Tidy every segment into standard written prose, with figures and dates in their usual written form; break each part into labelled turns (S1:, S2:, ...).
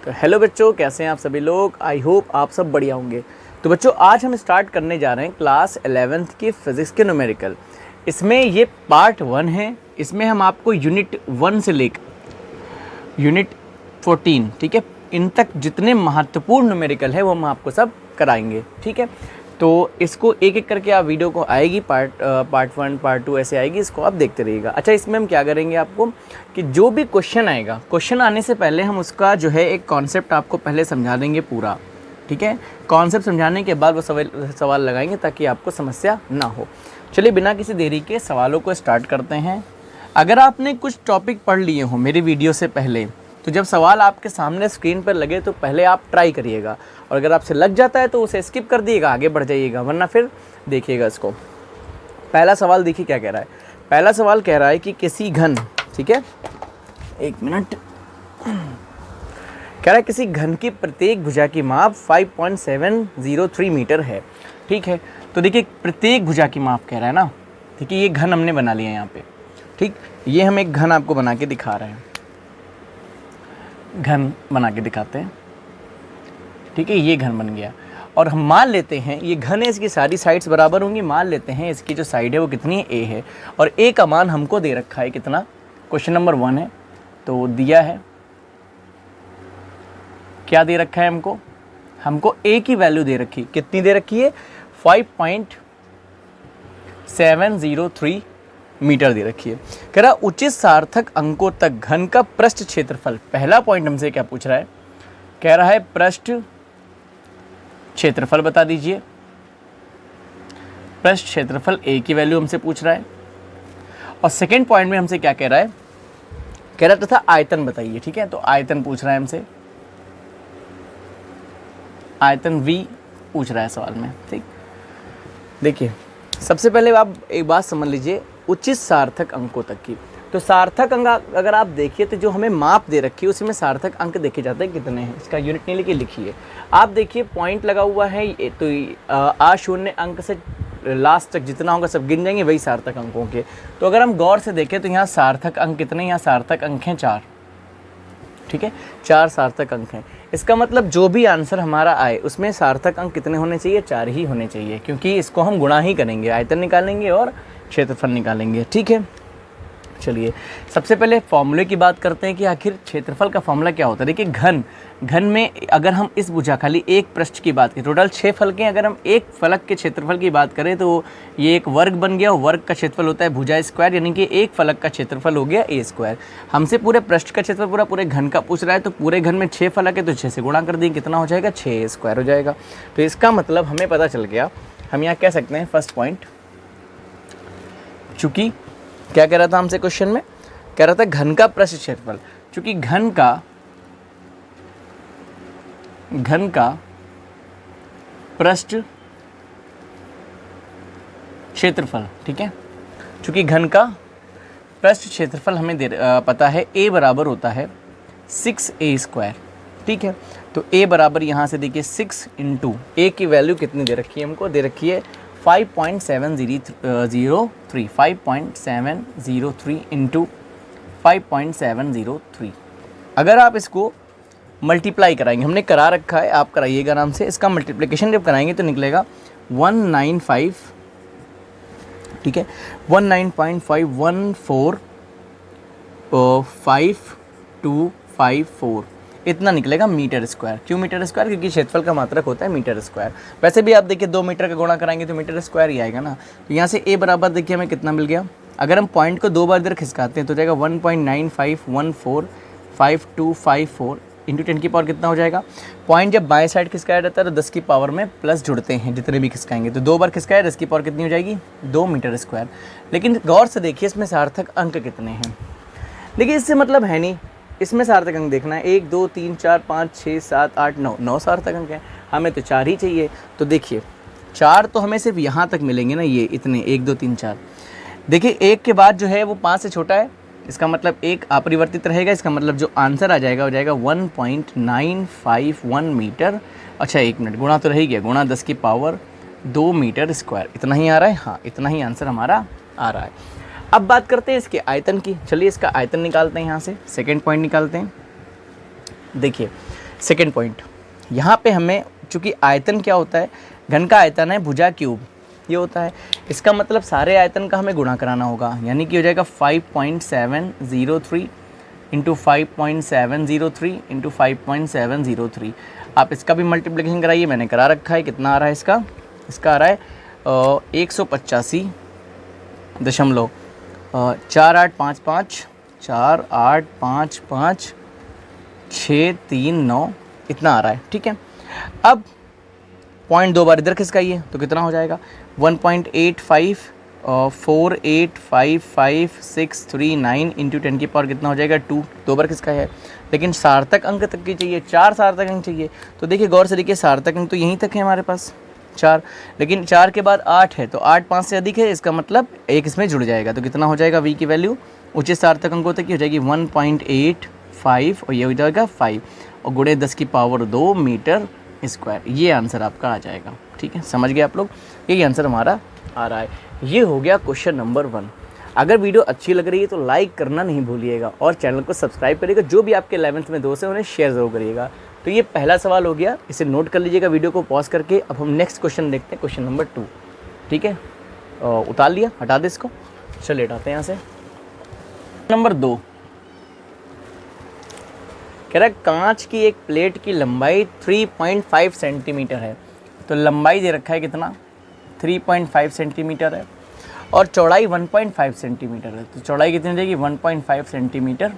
S1: तो हेलो बच्चों, कैसे हैं आप सभी लोग। आई होप आप सब बढ़िया होंगे। तो बच्चों आज हम स्टार्ट करने जा रहे हैं क्लास 11th की फिज़िक्स के न्यूमेरिकल। इसमें ये पार्ट 1 है। इसमें हम आपको यूनिट 1 से लेकर यूनिट 14, ठीक है, इन तक जितने महत्वपूर्ण न्यूमेरिकल है वो हम आपको सब कराएंगे, ठीक है। तो इसको एक एक करके आप वीडियो को आएगी, पार्ट 1 पार्ट 2 ऐसे आएगी, इसको आप देखते रहिएगा। अच्छा, इसमें हम क्या करेंगे आपको कि जो भी क्वेश्चन आएगा, क्वेश्चन आने से पहले हम उसका जो है एक कॉन्सेप्ट आपको पहले समझा देंगे पूरा, ठीक है। कॉन्सेप्ट समझाने के बाद वो सवाल लगाएंगे ताकि आपको समस्या ना हो। चलिए बिना किसी देरी के सवालों को स्टार्ट करते हैं। अगर आपने कुछ टॉपिक पढ़ लिए हो मेरी वीडियो से पहले, तो जब सवाल आपके सामने स्क्रीन पर लगे तो पहले आप ट्राई करिएगा, और अगर आपसे लग जाता है तो उसे स्किप कर दिएगा, आगे बढ़ जाइएगा, वरना फिर देखिएगा इसको। पहला सवाल देखिए क्या कह रहा है। पहला सवाल कह रहा है कि किसी घन, ठीक है, एक मिनट, कह रहा है किसी घन की प्रत्येक भुजा की माप 5.703 मीटर है, ठीक है। तो देखिए प्रत्येक भुजा की माप कह रहा है ना, ठीक है। ये घन हमने बना लिया यहाँ पे, ठीक। ये हम एक घन आपको बना के दिखा रहे हैं, घन बना के दिखाते हैं, ठीक है। ये घन बन गया और हम मान लेते हैं ये घन है, इसकी सारी साइड्स बराबर होंगी। मान लेते हैं इसकी जो साइड है वो कितनी है, ए है, और ए का मान हमको दे रखा है कितना, क्वेश्चन नंबर 1 है। तो दिया है, क्या दे रखा है हमको ए की वैल्यू दे रखी, कितनी दे रखी है, 5.703 मीटर दे रखी है। कह रहा उचित सार्थक अंकों तक घन का पृष्ठ क्षेत्रफल। पहला पॉइंट हमसे क्या पूछ रहा है, कह रहा है पृष्ठ क्षेत्रफल बता दीजिए। पृष्ठ क्षेत्रफल ए की वैल्यू हमसे पूछ रहा है। और सेकंड पॉइंट में हमसे क्या कह रहा है, कह रहा तथा आयतन बताइए, ठीक है। तो आयतन पूछ रहा है हमसे, आयतन V पूछ रहा है सवाल में, ठीक। देखिए सबसे पहले आप एक बात समझ लीजिए, उचित सार्थक अंकों तक की। तो सार्थक अंक अगर आप देखिए तो जो हमें माप दे रखी है उसमें सार्थक अंक देखे जाते हैं कितने हैं, इसका यूनिट नहीं लिखी लिखिए। आप देखिए पॉइंट लगा हुआ है, तो A0 अंक से लास्ट तक जितना होगा सब गिन जाएंगे, वही सार्थक अंकों के। तो अगर हम गौर से देखें तो यहाँ सार्थक अंक कितने, यहाँ सार्थक अंक हैं 4, ठीक है, 4 सार्थक अंक हैं। इसका मतलब जो भी आंसर हमारा आए उसमें सार्थक अंक कितने होने चाहिए, 4 ही होने चाहिए, क्योंकि इसको हम गुणा ही करेंगे, आयतन निकालेंगे और क्षेत्रफल निकालेंगे, ठीक है। चलिए सबसे पहले फॉर्मूले की बात करते हैं कि आखिर क्षेत्रफल का फॉर्मूला क्या होता है। देखिए घन में अगर हम इस भुजा खाली एक पृष्ठ की बात करें, टोटल 6 फलक हैं, अगर हम एक फलक के क्षेत्रफल की बात करें तो ये एक वर्ग बन गया, और वर्ग का क्षेत्रफल होता है भुजा स्क्वायर, यानी कि एक फलक का क्षेत्रफल हो गया ए स्क्वायर। हमसे पूरे पृष्ठ का क्षेत्रफल पूरे घन का पूछ रहा है, तो पूरे घन में 6 फलक है तो 6 से गुणा कर देंगे, कितना हो जाएगा, 6 स्क्वायर हो जाएगा। तो इसका मतलब हमें पता चल गया, हम यहाँ कह सकते हैं फर्स्ट पॉइंट, चूँकि क्या कह रहा था हमसे क्वेश्चन में, कह रहा था घन का पृष्ठ क्षेत्रफल, चूंकि घन का पृष्ठ क्षेत्रफल, ठीक है, चूंकि घन का पृष्ठ क्षेत्रफल हमें पता है a बराबर होता है 6a स्क्वायर, ठीक है। तो a बराबर यहाँ से देखिए 6 इंटू a की वैल्यू कितनी दे रखी है, हमको दे रखी है 5.703 इंटू 5.703। अगर आप इसको मल्टीप्लाई कराएंगे, हमने करा रखा है, आप कराइएगा आराम से, इसका मल्टीप्लिकेशन जब कराएंगे तो निकलेगा 195, ठीक है, 195145254 इतना निकलेगा मीटर स्क्वायर। क्यों मीटर स्क्वायर, क्योंकि क्षेत्रफल का मात्रक होता है मीटर स्क्वायर। वैसे भी आप देखिए 2 मीटर का गुणा कराएंगे तो मीटर स्क्वायर ही आएगा ना। तो यहाँ से a बराबर देखिए हमें कितना मिल गया, अगर हम पॉइंट को 2 बार इधर खिसकाते हैं तो जाएगा 1.95145254 इंटू 10 की पावर कितना हो जाएगा। पॉइंट जब बाएं साइड खिसकाया जाता है तो 10 की पावर में प्लस जुड़ते हैं, जितने भी खिसकाएंगे, तो 2 बार खिसकाया 10 की पावर कितनी हो जाएगी, 2 मीटर स्क्वायर। लेकिन गौर से देखिए इसमें सार्थक अंक कितने हैं। देखिए इससे मतलब है नहीं, इसमें सार्थक अंक देखना है, 1 2 3 4 5 6 7 8 9 सार्थक अंक हैं, हमें तो 4 ही चाहिए। तो देखिए 4 तो हमें सिर्फ यहाँ तक मिलेंगे ना, ये इतने 1 2 3 4। देखिए 1 के बाद जो है वो 5 से छोटा है, इसका मतलब 1 अपरिवर्तित रहेगा, इसका मतलब जो आंसर आ जाएगा वो जाएगा 1.951 मीटर। अच्छा 1 मिनट, गुणा तो रह गया, गुणा 10 की पावर 2 मीटर स्क्वायर, इतना ही आ रहा है, हाँ इतना ही आंसर हमारा आ रहा है। अब बात करते हैं इसके आयतन की। चलिए इसका आयतन निकालते हैं, यहाँ से सेकंड पॉइंट निकालते हैं। देखिए सेकेंड पॉइंट, यहाँ पे हमें चूँकि आयतन क्या होता है, घन का आयतन है भुजा क्यूब ये होता है, इसका मतलब सारे आयतन का हमें गुणा कराना होगा, यानी कि हो जाएगा 5.703 इंटू 5.703 इंटू 5.703। आप इसका भी मल्टीप्लिकेशन कराइए, मैंने करा रखा है। कितना आ रहा है इसका आ रहा है 185.4855 इतना आ रहा है, ठीक है। अब पॉइंट 2 बार इधर खिसकाइए तो कितना हो जाएगा 1.8548555639 इंटू 10 की पावर कितना हो जाएगा 2, 2 बार किसका है। लेकिन सार्थक अंक तक की चाहिए, 4 सार्थक अंक चाहिए। तो देखिए गौर से देखिए, सार्थक अंक तो यहीं तक है हमारे पास 4, लेकिन 4 के बाद 8 है, तो 8 5 से अधिक है, इसका मतलब एक इसमें जुड़ जाएगा। तो कितना हो जाएगा v की वैल्यू उचित सार्थक अंकों तक की हो जाएगी 1.85 और ये हो जाएगा 5 और गुणे 10 की पावर 2 मीटर स्क्वायर। ये आंसर आपका आ जाएगा, ठीक है। समझ गए आप लोग, यही आंसर हमारा आ रहा है। ये हो गया क्वेश्चन नंबर 1। अगर वीडियो अच्छी लग रही है तो लाइक करना नहीं भूलिएगा और चैनल को सब्सक्राइब करिएगा। जो भी आपके 11th में दोस्त हैं उन्हें शेयर ज़रूर करिएगा। तो ये पहला सवाल हो गया, इसे नोट कर लीजिएगा वीडियो को पॉज करके। अब हम नेक्स्ट क्वेश्चन देखते हैं, क्वेश्चन नंबर 2, ठीक है। उतार लिया, हटा दे इसको, चलिए हटाते हैं यहाँ से। नंबर 2 कह रहा है कांच की एक प्लेट की लंबाई 3.5 सेंटीमीटर है। तो लंबाई दे रखा है कितना 3.5 सेंटीमीटर है और चौड़ाई 1.5 सेंटीमीटर है। तो चौड़ाई कितनी हो जाएगी 1.5 सेंटीमीटर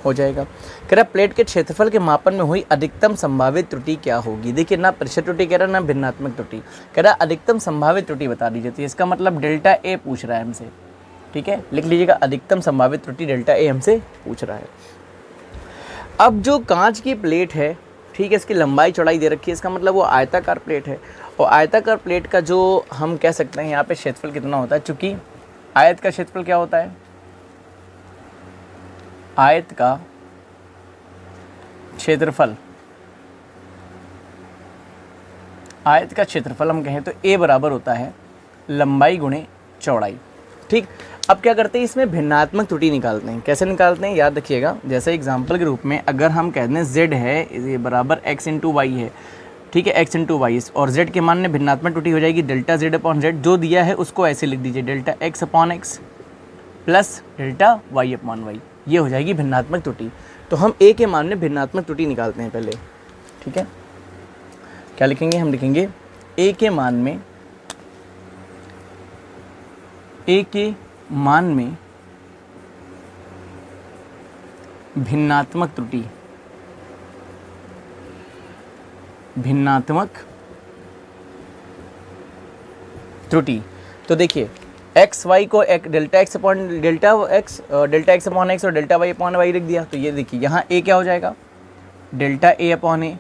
S1: हो जाएगा। कह रहा प्लेट के क्षेत्रफल के मापन में हुई अधिकतम संभावित त्रुटि क्या होगी। देखिए ना प्रतिशत त्रुटि कह रहा है ना भिन्नात्मक त्रुटि, कह रहा अधिकतम संभावित त्रुटि बता दीजिए। तो इसका मतलब डेल्टा ए पूछ रहा है हमसे, ठीक है। लिख लीजिएगा अधिकतम संभावित त्रुटि डेल्टा ए हमसे पूछ रहा है। अब जो कांच की प्लेट है, ठीक है, इसकी लंबाई चौड़ाई दे रखी है, इसका मतलब वो आयताकार प्लेट है। और आयताकार प्लेट का जो हम कह सकते हैं यहाँ पे क्षेत्रफल कितना होता है, चूंकि आयत का क्षेत्रफल क्या होता है, आयत का क्षेत्रफल, आयत का क्षेत्रफल हम कहें तो a बराबर होता है लंबाई गुणे चौड़ाई, ठीक। अब क्या करते हैं, इसमें भिन्नात्मक त्रुटि निकालते हैं। कैसे निकालते हैं याद रखिएगा, जैसे एग्जाम्पल के रूप में अगर हम कहते हैं z है ये बराबर x इंटू वाई है, ठीक है, x इंटू वाई, और z के मान में भिन्नात्मक त्रुटि हो जाएगी डेल्टा z अपॉन z। जो दिया है उसको ऐसे लिख दीजिए delta x upon x plus delta y upon Y, ये हो जाएगी भिन्नात्मक त्रुटि। तो हम a के मान में भिन्नात्मक त्रुटि निकालते हैं पहले, ठीक है। क्या लिखेंगे, हम लिखेंगे a के मान में भिन्नात्मक त्रुटि, भिन्नात्मक त्रुटि। तो देखिए एक्स वाई को delta x upon delta x और डेल्टा वाई अपॉन वाई लिख दिया। तो ये देखिए यहाँ ए क्या हो जाएगा डेल्टा ए अपॉन ए।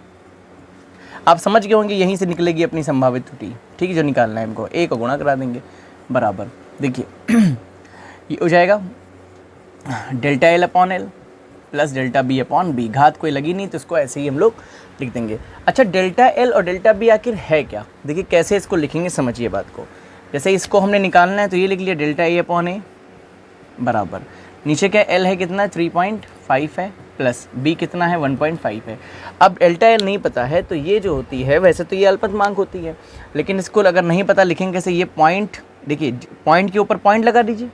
S1: आप समझ गए होंगे, यहीं से निकलेगी अपनी संभावित त्रुटि, ठीक है। जो निकालना है हमको ए को गुणा करा देंगे बराबर, देखिए ये हो जाएगा delta L upon L plus delta B upon B. घात कोई लगी नहीं तो इसको ऐसे ही हम लोग लिख देंगे। अच्छा डेल्टा एल और डेल्टा बी आखिर है क्या, देखिए कैसे इसको लिखेंगे, समझिए बात को। जैसे इसको हमने निकालना है तो ये लिख लिया डेल्टा ए अपॉन ए बराबर, नीचे क्या एल है कितना 3.5 है प्लस बी कितना है 1.5 है। अब डेल्टा एल नहीं पता है तो ये जो होती है, वैसे तो ये अल्पतमांक होती है, लेकिन इसको अगर नहीं पता लिखेंगे कैसे, ये पॉइंट, देखिए पॉइंट के ऊपर पॉइंट लगा दीजिए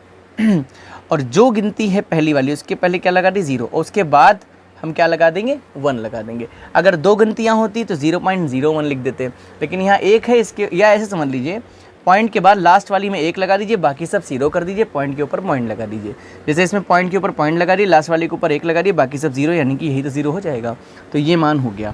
S1: और जो गिनती है पहली वाली उसके पहले क्या लगा दी 0 और उसके बाद हम क्या लगा देंगे 1 लगा देंगे। अगर 2 गिनतियाँ होती तो 0.01 लिख देते, लेकिन यहाँ एक है इसके, या ऐसे समझ लीजिए पॉइंट के बाद लास्ट वाली में 1 लगा दीजिए, बाकी सब 0 कर दीजिए, पॉइंट के ऊपर पॉइंट लगा दीजिए। जैसे इसमें पॉइंट के ऊपर पॉइंट लगा दिए, लास्ट वाले के ऊपर 1 लगा दिए, बाकी सब 0, यानी कि यही तो 0 हो जाएगा। तो ये मान हो गया।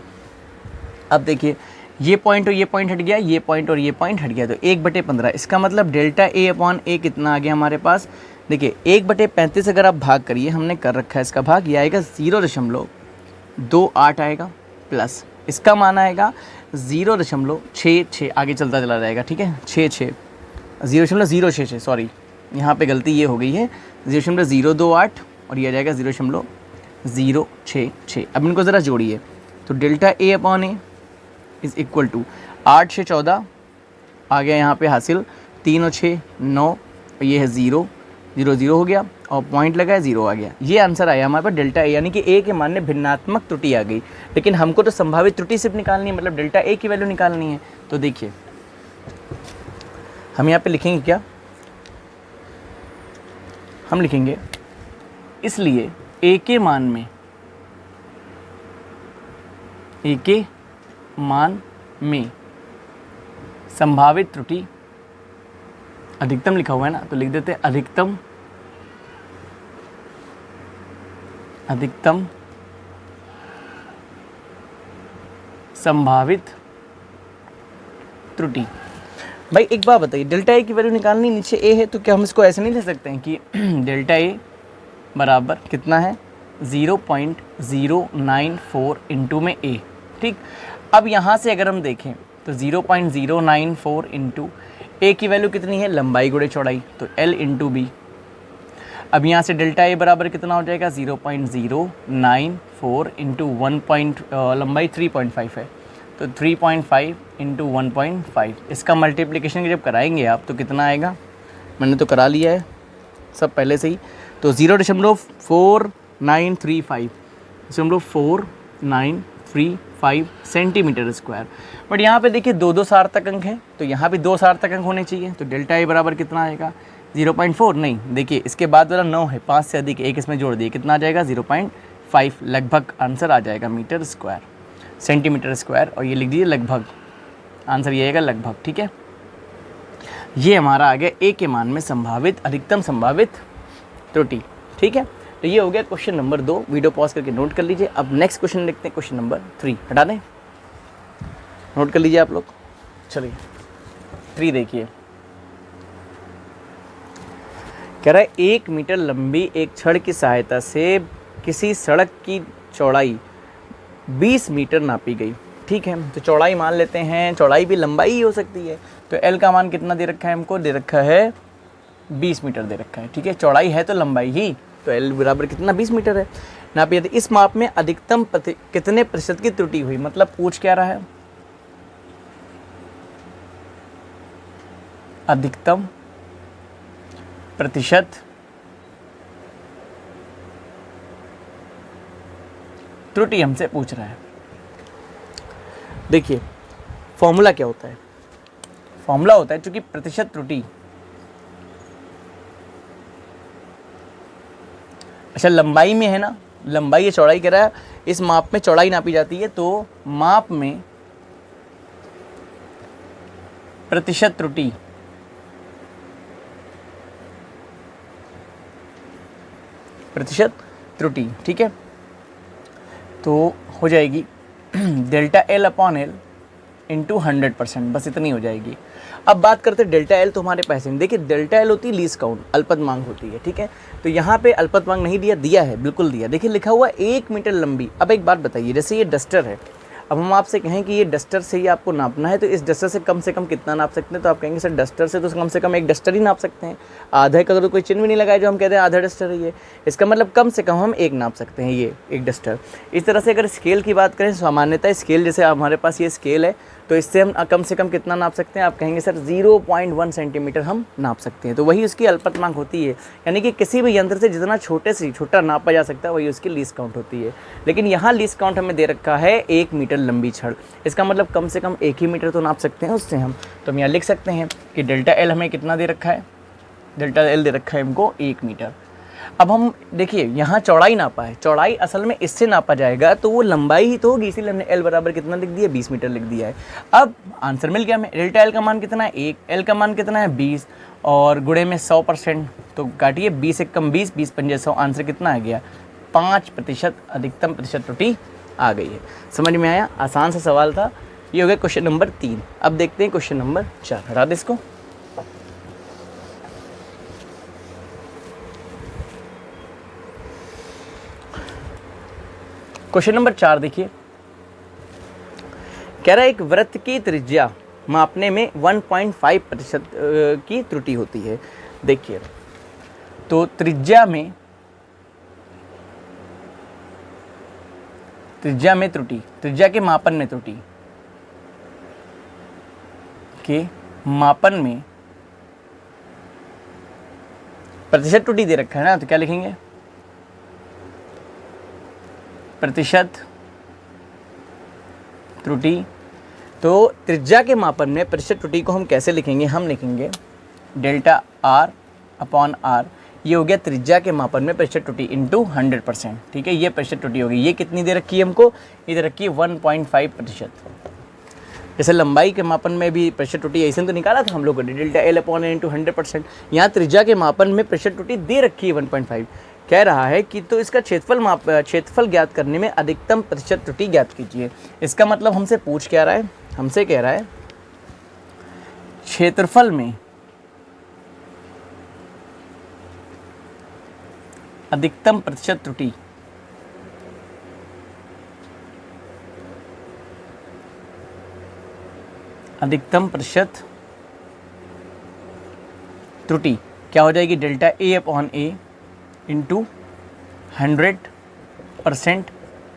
S1: अब देखिए ये पॉइंट और ये पॉइंट हट गया, ये पॉइंट और ये पॉइंट हट गया, तो 1/15। इसका मतलब डेल्टा ए अपॉन ए कितना आ गया हमारे पास, देखिए 1/35 अगर आप भाग करिए, हमने कर रखा है इसका भाग, ये आएगा 0.28 आएगा प्लस इसका मान आएगा 0.66, आगे चलता चला जाएगा, ठीक है 0.066, सॉरी यहाँ पे गलती ये हो गई है 0.028 और ये आ जाएगा 0.066। अब इनको ज़रा जोड़िए तो delta A upon A is equal to 8 से 14 आ गया यहाँ पे हासिल, 3 और 6 9, ये है 0, 0 0 हो गया और पॉइंट लगाया 0 आ गया। ये आंसर आया हमारे पास डेल्टा ए, यानी कि ए के मान में भिन्नात्मक त्रुटि आ गई। लेकिन हमको तो संभावित त्रुटि सिर्फ निकालनी है, मतलब डेल्टा ए की वैल्यू निकालनी है। तो देखिए हम यहाँ पे लिखेंगे क्या, हम लिखेंगे इसलिए ए के मान में संभावित त्रुटि अधिकतम लिखा हुआ है ना, तो लिख देते हैं अधिकतम संभावित त्रुटि। भाई एक बात बताइए, डेल्टा ए की वैल्यू निकालनी, नीचे ए है तो क्या हम इसको ऐसे नहीं ले सकते हैं कि डेल्टा ए बराबर कितना है 0.094 इंटू में ए। ठीक, अब यहाँ से अगर हम देखें तो 0.094 इंटू ए की वैल्यू कितनी है, लंबाई गुणे चौड़ाई, तो L इंटू बी। अब यहाँ से डेल्टा ए बराबर कितना हो जाएगा 0.094 इंटू लंबाई 3.5 है, तो 3.5 इंटू 1.5, इसका मल्टीप्लिकेशन जब कराएंगे आप तो कितना आएगा, मैंने तो करा लिया है सब पहले से ही, तो 0.4935 सेंटीमीटर स्क्वायर। बट यहाँ पे देखिए दो सार्थक अंक हैं, तो यहाँ भी 2 सार्थक अंक होने चाहिए, तो डेल्टा ए बराबर कितना आएगा 0.4, नहीं देखिए इसके बाद वाला 9 है, 5 से अधिक एक इसमें जोड़ दिए, कितना आ जाएगा 0.5, लगभग आंसर आ जाएगा मीटर स्क्वायर, सेंटीमीटर स्क्वायर, और ये लिख दीजिए लगभग, आंसर ये आएगा लगभग। ठीक है, ये हमारा आ गया ए के मान में संभावित अधिकतम संभावित त्रुटि। ठीक है, तो ये हो गया क्वेश्चन नंबर 2, वीडियो पॉज करके नोट कर लीजिए। अब नेक्स्ट क्वेश्चन देखते हैं, क्वेश्चन नंबर 3, हटा दें, नोट कर लीजिए आप लोग। चलिए 3 देखिए, कह रहा है 1 मीटर लंबी एक छड़ की सहायता से किसी सड़क की चौड़ाई 20 मीटर नापी गई। ठीक है, तो चौड़ाई मान लेते हैं, चौड़ाई भी लंबाई ही हो सकती है, तो L का मान कितना दे रखा है हमको, दे रखा है 20 मीटर दे रखा है। ठीक है, चौड़ाई है तो लंबाई ही, तो L बराबर कितना 20 मीटर है नापिए। तो इस माप में अधिकतम कितने प्रतिशत की त्रुटि हुई, मतलब पूछ क्या रहा है, अधिकतम प्रतिशत त्रुटि हमसे पूछ रहा है। देखिए फॉर्मूला क्या होता है, फॉर्मूला होता है चूंकि प्रतिशत त्रुटि, अच्छा लंबाई में है ना, लंबाई या चौड़ाई कह रहा है, इस माप में चौड़ाई नापी जाती है, तो माप में प्रतिशत त्रुटि ठीक है, तो हो जाएगी delta L upon L into 100%, बस इतनी हो जाएगी। अब बात करते हैं डेल्टा L, तो हमारे पैसे में देखिए डेल्टा L होती है लीस्ट काउंट, अल्पतमांक होती है। ठीक है, तो यहाँ पे अल्पतमांक नहीं दिया है, बिल्कुल दिया, देखिए लिखा हुआ 1 मीटर लंबी। अब एक बात बताइए, जैसे ये डस्टर है, अब हम आपसे कहें कि ये डस्टर से ही आपको नापना है, तो इस डस्टर से कम कितना नाप सकते हैं, तो आप कहेंगे सर डस्टर से तो कम से कम एक डस्टर ही नाप सकते हैं, आधे का तो कोई चिन्ह भी नहीं लगाया जो हम कहते हैं आधा डस्टर है ये, इसका मतलब कम से कम हम एक नाप सकते हैं, ये एक डस्टर। इस तरह से अगर स्केल की बात करें, सामान्यतः स्केल, जैसे हमारे पास ये स्केल है, तो इससे हम कम से कम कितना नाप सकते हैं, आप कहेंगे सर 0.1 सेंटीमीटर हम नाप सकते हैं, तो वही उसकी अल्पतमांक होती है, यानी कि किसी भी यंत्र से जितना छोटे से छोटा नापा जा सकता है वही उसकी लीस्ट काउंट होती है। लेकिन यहाँ लीस्ट काउंट हमें दे रखा है 1 मीटर लंबी छड़, इसका मतलब कम से कम 1 ही मीटर तो नाप सकते हैं उससे हम, तो हम यहाँ लिख सकते हैं कि डेल्टा L हमें कितना दे रखा है, डेल्टा L दे रखा है हमको 1 मीटर। अब हम देखिए यहाँ चौड़ाई नापा है, चौड़ाई असल में इससे नापा जाएगा तो वो लंबाई ही तो होगी, इसीलिए हमने L बराबर कितना लिख दिया 20 मीटर लिख दिया है। अब आंसर मिल गया हमें, डेल्टा L का मान कितना है 1, L का मान कितना है 20 और गुणे में 100%, तो काटिए 20 एक कम 20, 20 पंजे 100, आंसर कितना आ गया 5% अधिकतम प्रतिशत त्रुटि आ गई है। समझ में आया, आसान सा सवाल था। ये हो गया क्वेश्चन नंबर 3। अब देखते हैं क्वेश्चन नंबर 4, हटा दे इसको। क्वेश्चन नंबर 4 देखिए, कह रहा है एक वृत्त की त्रिज्या मापने में 1.5% की त्रुटि होती है। देखिए तो त्रिज्या में त्रुटि, त्रिज्या के मापन में त्रुटि के मापन में प्रतिशत त्रुटि दे रखा है ना, तो क्या लिखेंगे, प्रतिशत त्रुटि। तो त्रिज्या के मापन में प्रतिशत त्रुटि को हम कैसे लिखेंगे, हम लिखेंगे डेल्टा आर अपॉन आर, ये हो गया त्रिज्या के मापन में प्रतिशत त्रुटि इंटू 100%। ठीक है, ये प्रतिशत त्रुटि होगी। ये कितनी दे रखी है हमको, ये दे रखी है 1.5%। जैसे लंबाई के मापन में भी प्रतिशत त्रुटि ऐसे तो निकाला था हम लोगों ने, delta L upon N into 100%। यहाँ त्रिज्या के मापन में प्रतिशत त्रुटि दे रखी है 1.5। कह रहा है कि तो इसका क्षेत्रफल ज्ञात करने में अधिकतम प्रतिशत त्रुटि ज्ञात कीजिए। इसका मतलब हमसे पूछ क्या रहा है, हमसे कह रहा है क्षेत्रफल में अधिकतम प्रतिशत त्रुटि क्या हो जाएगी, delta A upon A into 100%,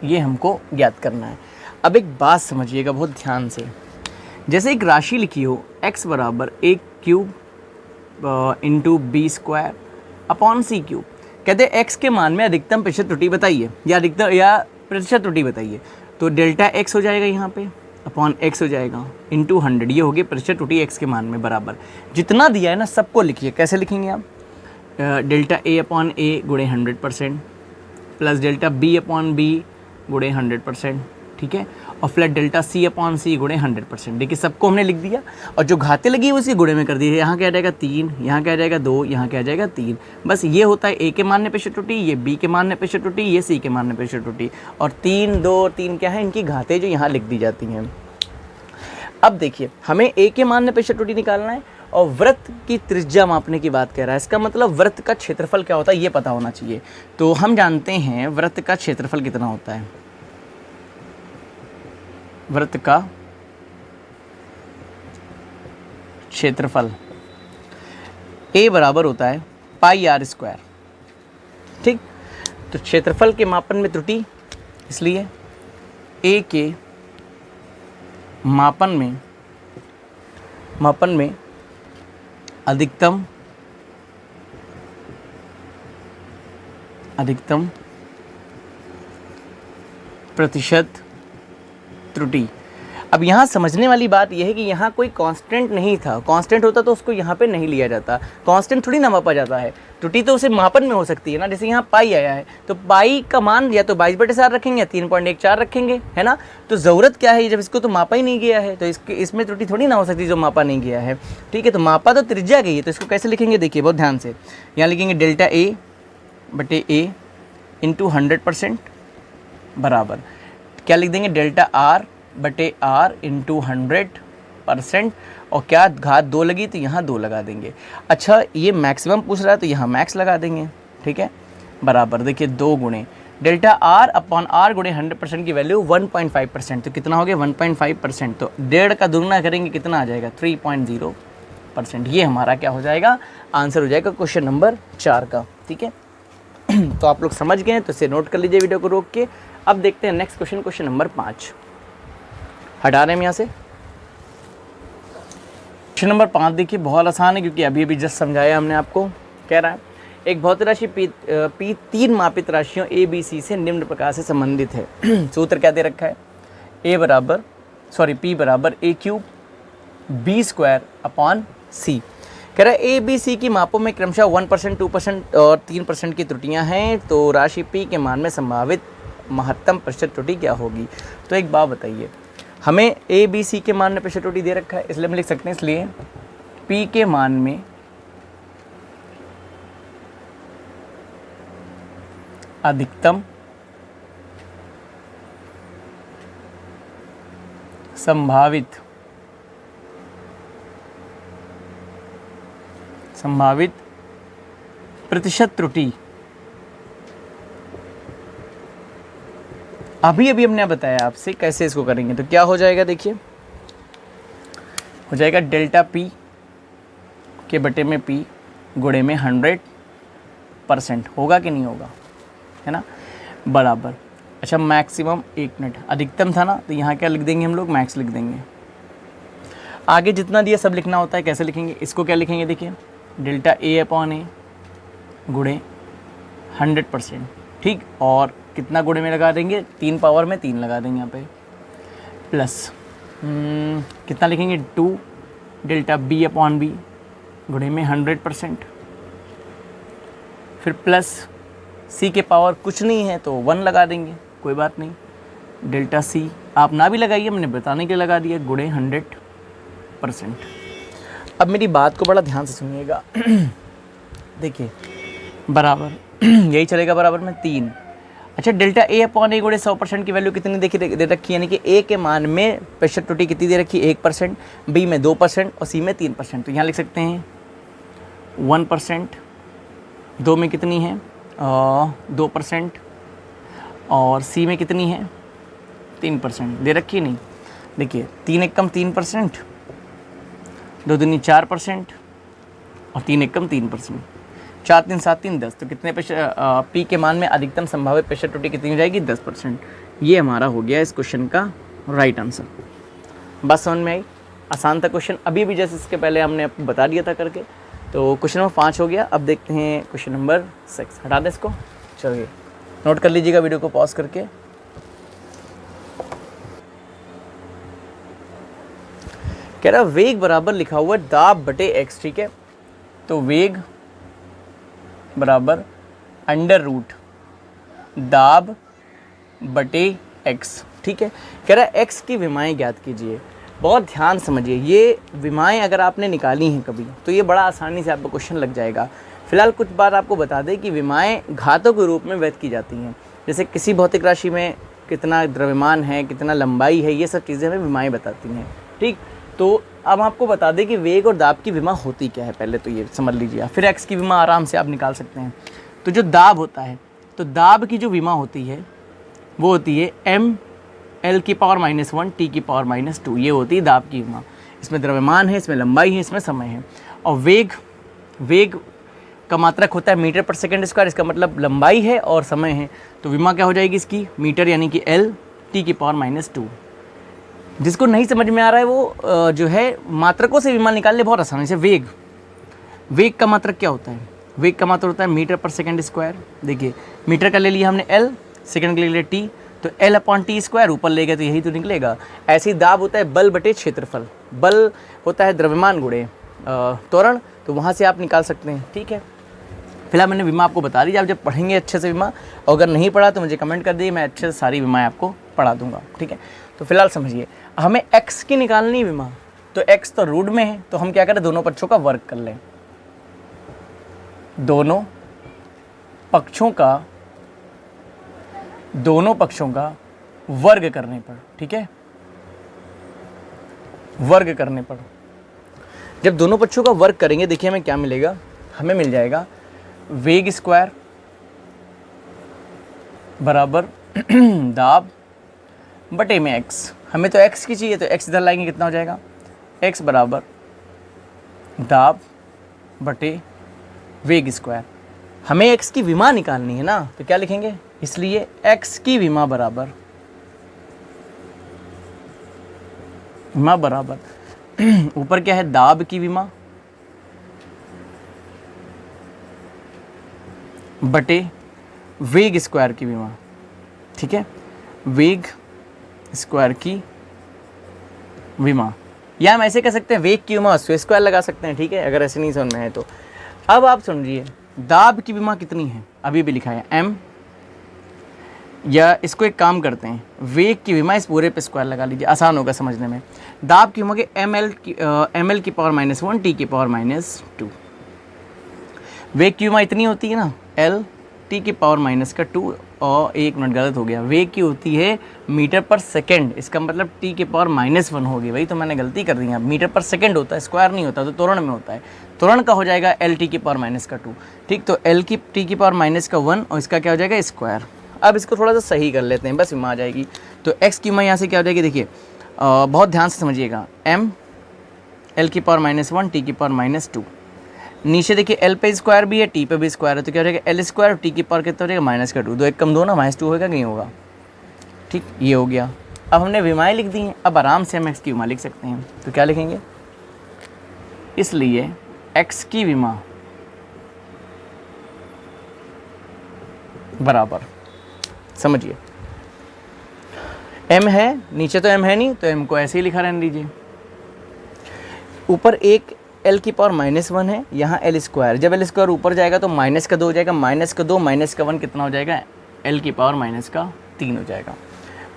S1: ये हमको ज्ञात करना है। अब एक बात समझिएगा बहुत ध्यान से, जैसे एक राशि लिखी हो x बराबर a cube into B square upon C cube, कहते हैं x के मान में अधिकतम प्रतिशत त्रुटि बताइए या प्रतिशत त्रुटि बताइए। तो डेल्टा x हो जाएगा यहाँ पे अपॉन x हो जाएगा इंटू 100, ये होगी प्रतिशत त्रुटि x के मान में बराबर। जितना दिया है ना सबको लिखिए। कैसे लिखेंगे आप, डेल्टा a अपॉन a गुणे 100% plus delta b upon b गुणे 100%, ठीक है, और flat delta c upon c गुणे 100%। देखिए सबको हमने लिख दिया और जो घाते लगी है उसी गुणे में कर दी है। यहाँ क्या आ जाएगा 3, यहाँ क्या आ जाएगा 2, यहाँ क्या आ जाएगा 3। बस ये होता है a के मान में प्रतिशत त्रुटि, ये b के मान में प्रतिशत त्रुटि, ये c के मान में प्रतिशत त्रुटि, और 3, 2, 3 क्या है, इनकी घाते जो यहाँ लिख दी जाती हैं। अब देखिए हमें a के मान में प्रतिशत त्रुटि निकालना है और वृत्त की त्रिज्या मापने की बात कह रहा है। इसका मतलब वृत्त का क्षेत्रफल क्या होता है ये पता होना चाहिए। तो हम जानते हैं वृत्त का क्षेत्रफल कितना होता है। वृत्त का क्षेत्रफल a बराबर होता है पाई आर स्क्वायर। ठीक, तो क्षेत्रफल के मापन में त्रुटि, इसलिए a के मापन में अधिकतम प्रतिशत त्रुटि। अब यहाँ समझने वाली बात यह है कि यहाँ कोई कांस्टेंट नहीं था। कांस्टेंट होता तो उसको यहाँ पे नहीं लिया जाता। कांस्टेंट थोड़ी ना मापा जाता है, त्रुटि तो उसे मापन में हो सकती है ना। जैसे यहाँ पाई आया है तो पाई का मान या तो 22/4 रखेंगे या 3.14 रखेंगे, है ना। तो ज़रूरत क्या है, जब इसको तो मापा ही नहीं गया है तो इसमें त्रुटि थोड़ी ना हो सकती जो मापा नहीं गया है। ठीक है, तो मापा तो त्रिज्या गई है, तो इसको कैसे लिखेंगे देखिए बहुत ध्यान से। यहाँ लिखेंगे डेल्टा ए बटे ए इंटू 100% बराबर क्या लिख देंगे, डेल्टा आर बटे आर इंटू 100%, और क्या घात 2 लगी तो यहाँ 2 लगा देंगे। अच्छा ये मैक्सिमम पूछ रहा है तो यहाँ मैक्स लगा देंगे, ठीक है, बराबर देखिए 2 गुणे डेल्टा आर अपॉन आर गुणे 100% की वैल्यू 1.5%, तो कितना हो गया 1.5%, तो 1.5 का दुगना करेंगे कितना आ जाएगा 3.0%। ये हमारा क्या हो जाएगा, आंसर हो जाएगा क्वेश्चन नंबर 4 का। ठीक है, तो आप लोग समझ गए हैं तो इसे नोट कर लीजिए वीडियो को रोक के। अब देखते हैं नेक्स्ट क्वेश्चन, क्वेश्चन नंबर 5 हटा रहे हैं हम यहाँ से। क्वेश्चन नंबर 5 देखिए बहुत आसान है क्योंकि अभी जस्ट समझाया हमने आपको। कह रहा है एक भौतिक राशि P 3 मापित राशियों A B C से निम्न प्रकार से संबंधित है। सूत्र क्या दे रखा है, P बराबर A cube B square upon C। कह रहा है A B C की मापों में क्रमशः 1%, 2% और 3% की त्रुटियां हैं, तो राशि P के मान में संभावित महत्तम प्रतिशत त्रुटि क्या होगी। तो एक बात बताइए, हमें A B C के मान में प्रतिशत त्रुटि दे रखा है, इसलिए हम लिख सकते हैं, इसलिए P के मान में अधिकतम संभावित प्रतिशत त्रुटि अभी हमने बताया आपसे कैसे इसको करेंगे। तो क्या हो जाएगा देखिए, हो जाएगा डेल्टा P के बटे में P गुणे में 100%, होगा कि नहीं होगा, है ना, बराबर। अच्छा मैक्सिमम 1 मिनट, अधिकतम था ना तो यहाँ क्या लिख देंगे हम लोग, मैक्स लिख देंगे। आगे जितना दिया सब लिखना होता है, कैसे लिखेंगे इसको, क्या लिखेंगे देखिए, डेल्टा A अपॉन A गुणे 100%, ठीक। और कितना गुणे में लगा देंगे, 3 पावर में 3 लगा देंगे यहाँ पे, प्लस कितना लिखेंगे 2 डेल्टा बी अपॉन बी गुणे में 100%, फिर प्लस सी के पावर कुछ नहीं है तो 1 लगा देंगे, कोई बात नहीं, डेल्टा सी आप ना भी लगाइए, मैंने बताने के लिए लगा दिया, गुणे 100%। अब मेरी बात को बड़ा ध्यान से सुनिएगा देखिए बराबर यही चलेगा, बराबर में 3। अच्छा, डेल्टा ए अपॉन ए गुणे 100% की वैल्यू कितनी दे रखी है, यानी कि ए के मान में प्रेशर त्रुटि कितनी दे रखी है, 1%, बी में 2% और सी में 3%। तो यहाँ लिख सकते हैं 1%, 2 में कितनी है 2%, और सी में कितनी है 3% दे रखी है। नहीं, देखिए 3 एकम 3%, 2 दूनी 4% और 3 एकम 3%, 4 3 7 3 10। तो कितने पी के मान में अधिकतम संभावित प्रेशर त्रुटि कितनी हो जाएगी, 10%। ये हमारा हो गया इस क्वेश्चन का राइट आंसर। बस समझ में आई, आसान था क्वेश्चन, अभी भी जैसे इसके पहले हमने आपको बता दिया था करके। तो क्वेश्चन नंबर 5 हो गया। अब देखते हैं क्वेश्चन नंबर 6। हटा दें इसको, चलिए नोट कर लीजिएगा वीडियो को पॉज करके। कह रहा वेग बराबर लिखा हुआ है दाब बटे एक्स, ठीक है। तो वेग बराबर अंडर रूट दाब बटे एक्स, ठीक है। कह रहा है एक्स की विमाएँ ज्ञात कीजिए। बहुत ध्यान समझिए, ये विमाएँ अगर आपने निकाली हैं कभी तो ये बड़ा आसानी से आपको क्वेश्चन लग जाएगा। फिलहाल कुछ बात आपको बता दें कि विमाएँ घातों के रूप में व्यक्त की जाती हैं। जैसे किसी भौतिक राशि में कितना द्रव्यमान है, कितना लंबाई है, ये सब चीज़ें हमें विमाएँ बताती हैं, ठीक। तो अब आपको बता दें कि वेग और दाब की विमा होती क्या है, पहले तो ये समझ लीजिए, फिर एक्स की विमा आराम से आप निकाल सकते हैं। तो जो दाब होता है, तो दाब की जो विमा होती है वो होती है m l की पावर -1 t की पावर -2, ये होती है दाब की विमा। इसमें द्रव्यमान है, इसमें लंबाई है, इसमें समय है। और वेग का मात्रक होता है मीटर पर सेकंड स्क्वायर, इसका मतलब लंबाई है और समय है। तो विमा क्या हो जाएगी इसकी, मीटर यानी कि l t की पावर -2। जिसको नहीं समझ में आ रहा है वो जो है मात्रकों से विमा निकाल ले बहुत आसानी से। वेग का मात्रक क्या होता है, वेग का मात्रक होता है मीटर पर सेकंड स्क्वायर। देखिए मीटर का ले लिया हमने l, सेकंड का ले लिया t, तो l अपॉन टी स्क्वायर ऊपर ले गए तो यही तो निकलेगा। ऐसे ही दाब होता है बल बटे क्षेत्रफल, बल होता है द्रव्यमान गुणे त्वरण, तो वहाँ से आप निकाल सकते हैं, ठीक है। फिलहाल मैंने विमा आपको बता दी, आप जब पढ़ेंगे अच्छे से विमा, और अगर नहीं पढ़ा तो मुझे कमेंट कर दीजिए, मैं अच्छे से सारी विमाएँ आपको पढ़ा दूंगा, ठीक है। तो फिलहाल समझिए, हमें x की निकालनी विमा, तो x तो रूट में है, तो हम क्या करें, दोनों पक्षों का वर्ग कर लें। दोनों पक्षों का वर्ग करने पर, ठीक है, वर्ग करने पर जब दोनों पक्षों का वर्ग करेंगे, देखिए हमें क्या मिलेगा, हमें मिल जाएगा वेग स्क्वायर बराबर दाब बटे में x। हमें तो x की चाहिए, तो x इधर लाएंगे, कितना हो जाएगा, x बराबर दाब बटे वेग स्क्वायर। हमें x की विमा निकालनी है ना, तो क्या लिखेंगे, इसलिए x की विमा बराबर ऊपर क्या है, दाब की विमा बटे वेग स्क्वायर की विमा, ठीक है, वेग स्क्वायर की विमा। या हम ऐसे कह सकते हैं वेग की विमा स्क्वायर लगा सकते हैं, ठीक है, अगर ऐसे नहीं समझ में है तो। अब आप समझिए दाब की विमा कितनी है, अभी भी लिखा है m, या इसको एक काम करते हैं, वेग की विमा इस पूरे पे स्क्वायर लगा लीजिए, आसान होगा समझने में। दाब की विमा के ml की पावर -1 t की पावर -2। वेग की विमा इतनी होती है ना, l t की पावर -2, और एक मिनट गलत हो गया, वेग की होती है मीटर पर सेकंड, इसका मतलब t की पावर -1 होगी, वही तो मैंने गलती कर दी है। मीटर पर सेकंड होता है, स्क्वायर नहीं होता, तो त्वरण में होता है, त्वरण का हो जाएगा l t की पावर -2, ठीक। तो l की t की पावर -1 और इसका क्या हो जाएगा, स्क्वायर। अब इसको थोड़ा सा सही कर लेते हैं, बस विमा आ जाएगी। तो x की विमा यहाँ से क्या हो जाएगी, देखिए बहुत ध्यान से समझिएगा, m l की पावर -1 t की पावर -2, नीचे देखिए l पे स्क्वायर भी है, t पे भी स्क्वायर है, तो क्या हो जाएगा l स्क्वायर, t की पावर कितना हो जाएगा -2, 2 1 कम 2 ना, -2 होगा कि नहीं होगा, ठीक, ये हो गया। अब हमने विमाएँ लिख दी हैं, अब आराम से हम x की विमा लिख सकते हैं, तो क्या लिखेंगे, इसलिए x की विमा बराबर, समझिए m है, नीचे तो m है नहीं, तो m को ऐसे ही लिखा रहने दीजिए। ऊपर एक l की पावर -1 है, यहाँ l स्क्वायर, जब l स्क्वायर ऊपर जाएगा तो माइनस का 2 हो जाएगा, माइनस का 2 माइनस का 1 कितना हो जाएगा, l की पावर -3 हो जाएगा।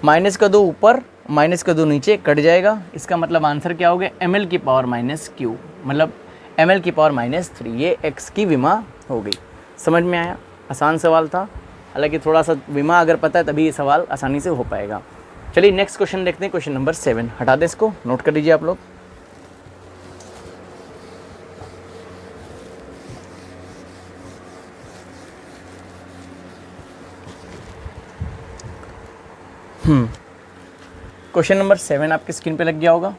S1: माइनस का 2 ऊपर माइनस का 2 नीचे कट जाएगा, इसका मतलब आंसर क्या हो गया, ml की पावर -q, मतलब ml की पावर -3, ये x की विमा हो गई। समझ में आया? आसान सवाल था, हालांकि थोड़ा सा विमा अगर पता है तभी ये सवाल आसानी से हो पाएगा। चलिए नेक्स्ट क्वेश्चन देखते हैं, क्वेश्चन नंबर 7। हटा दें इसको, नोट कर लीजिए आप लोग। क्वेश्चन नंबर 7 आपकी स्क्रीन पे लग गया होगा।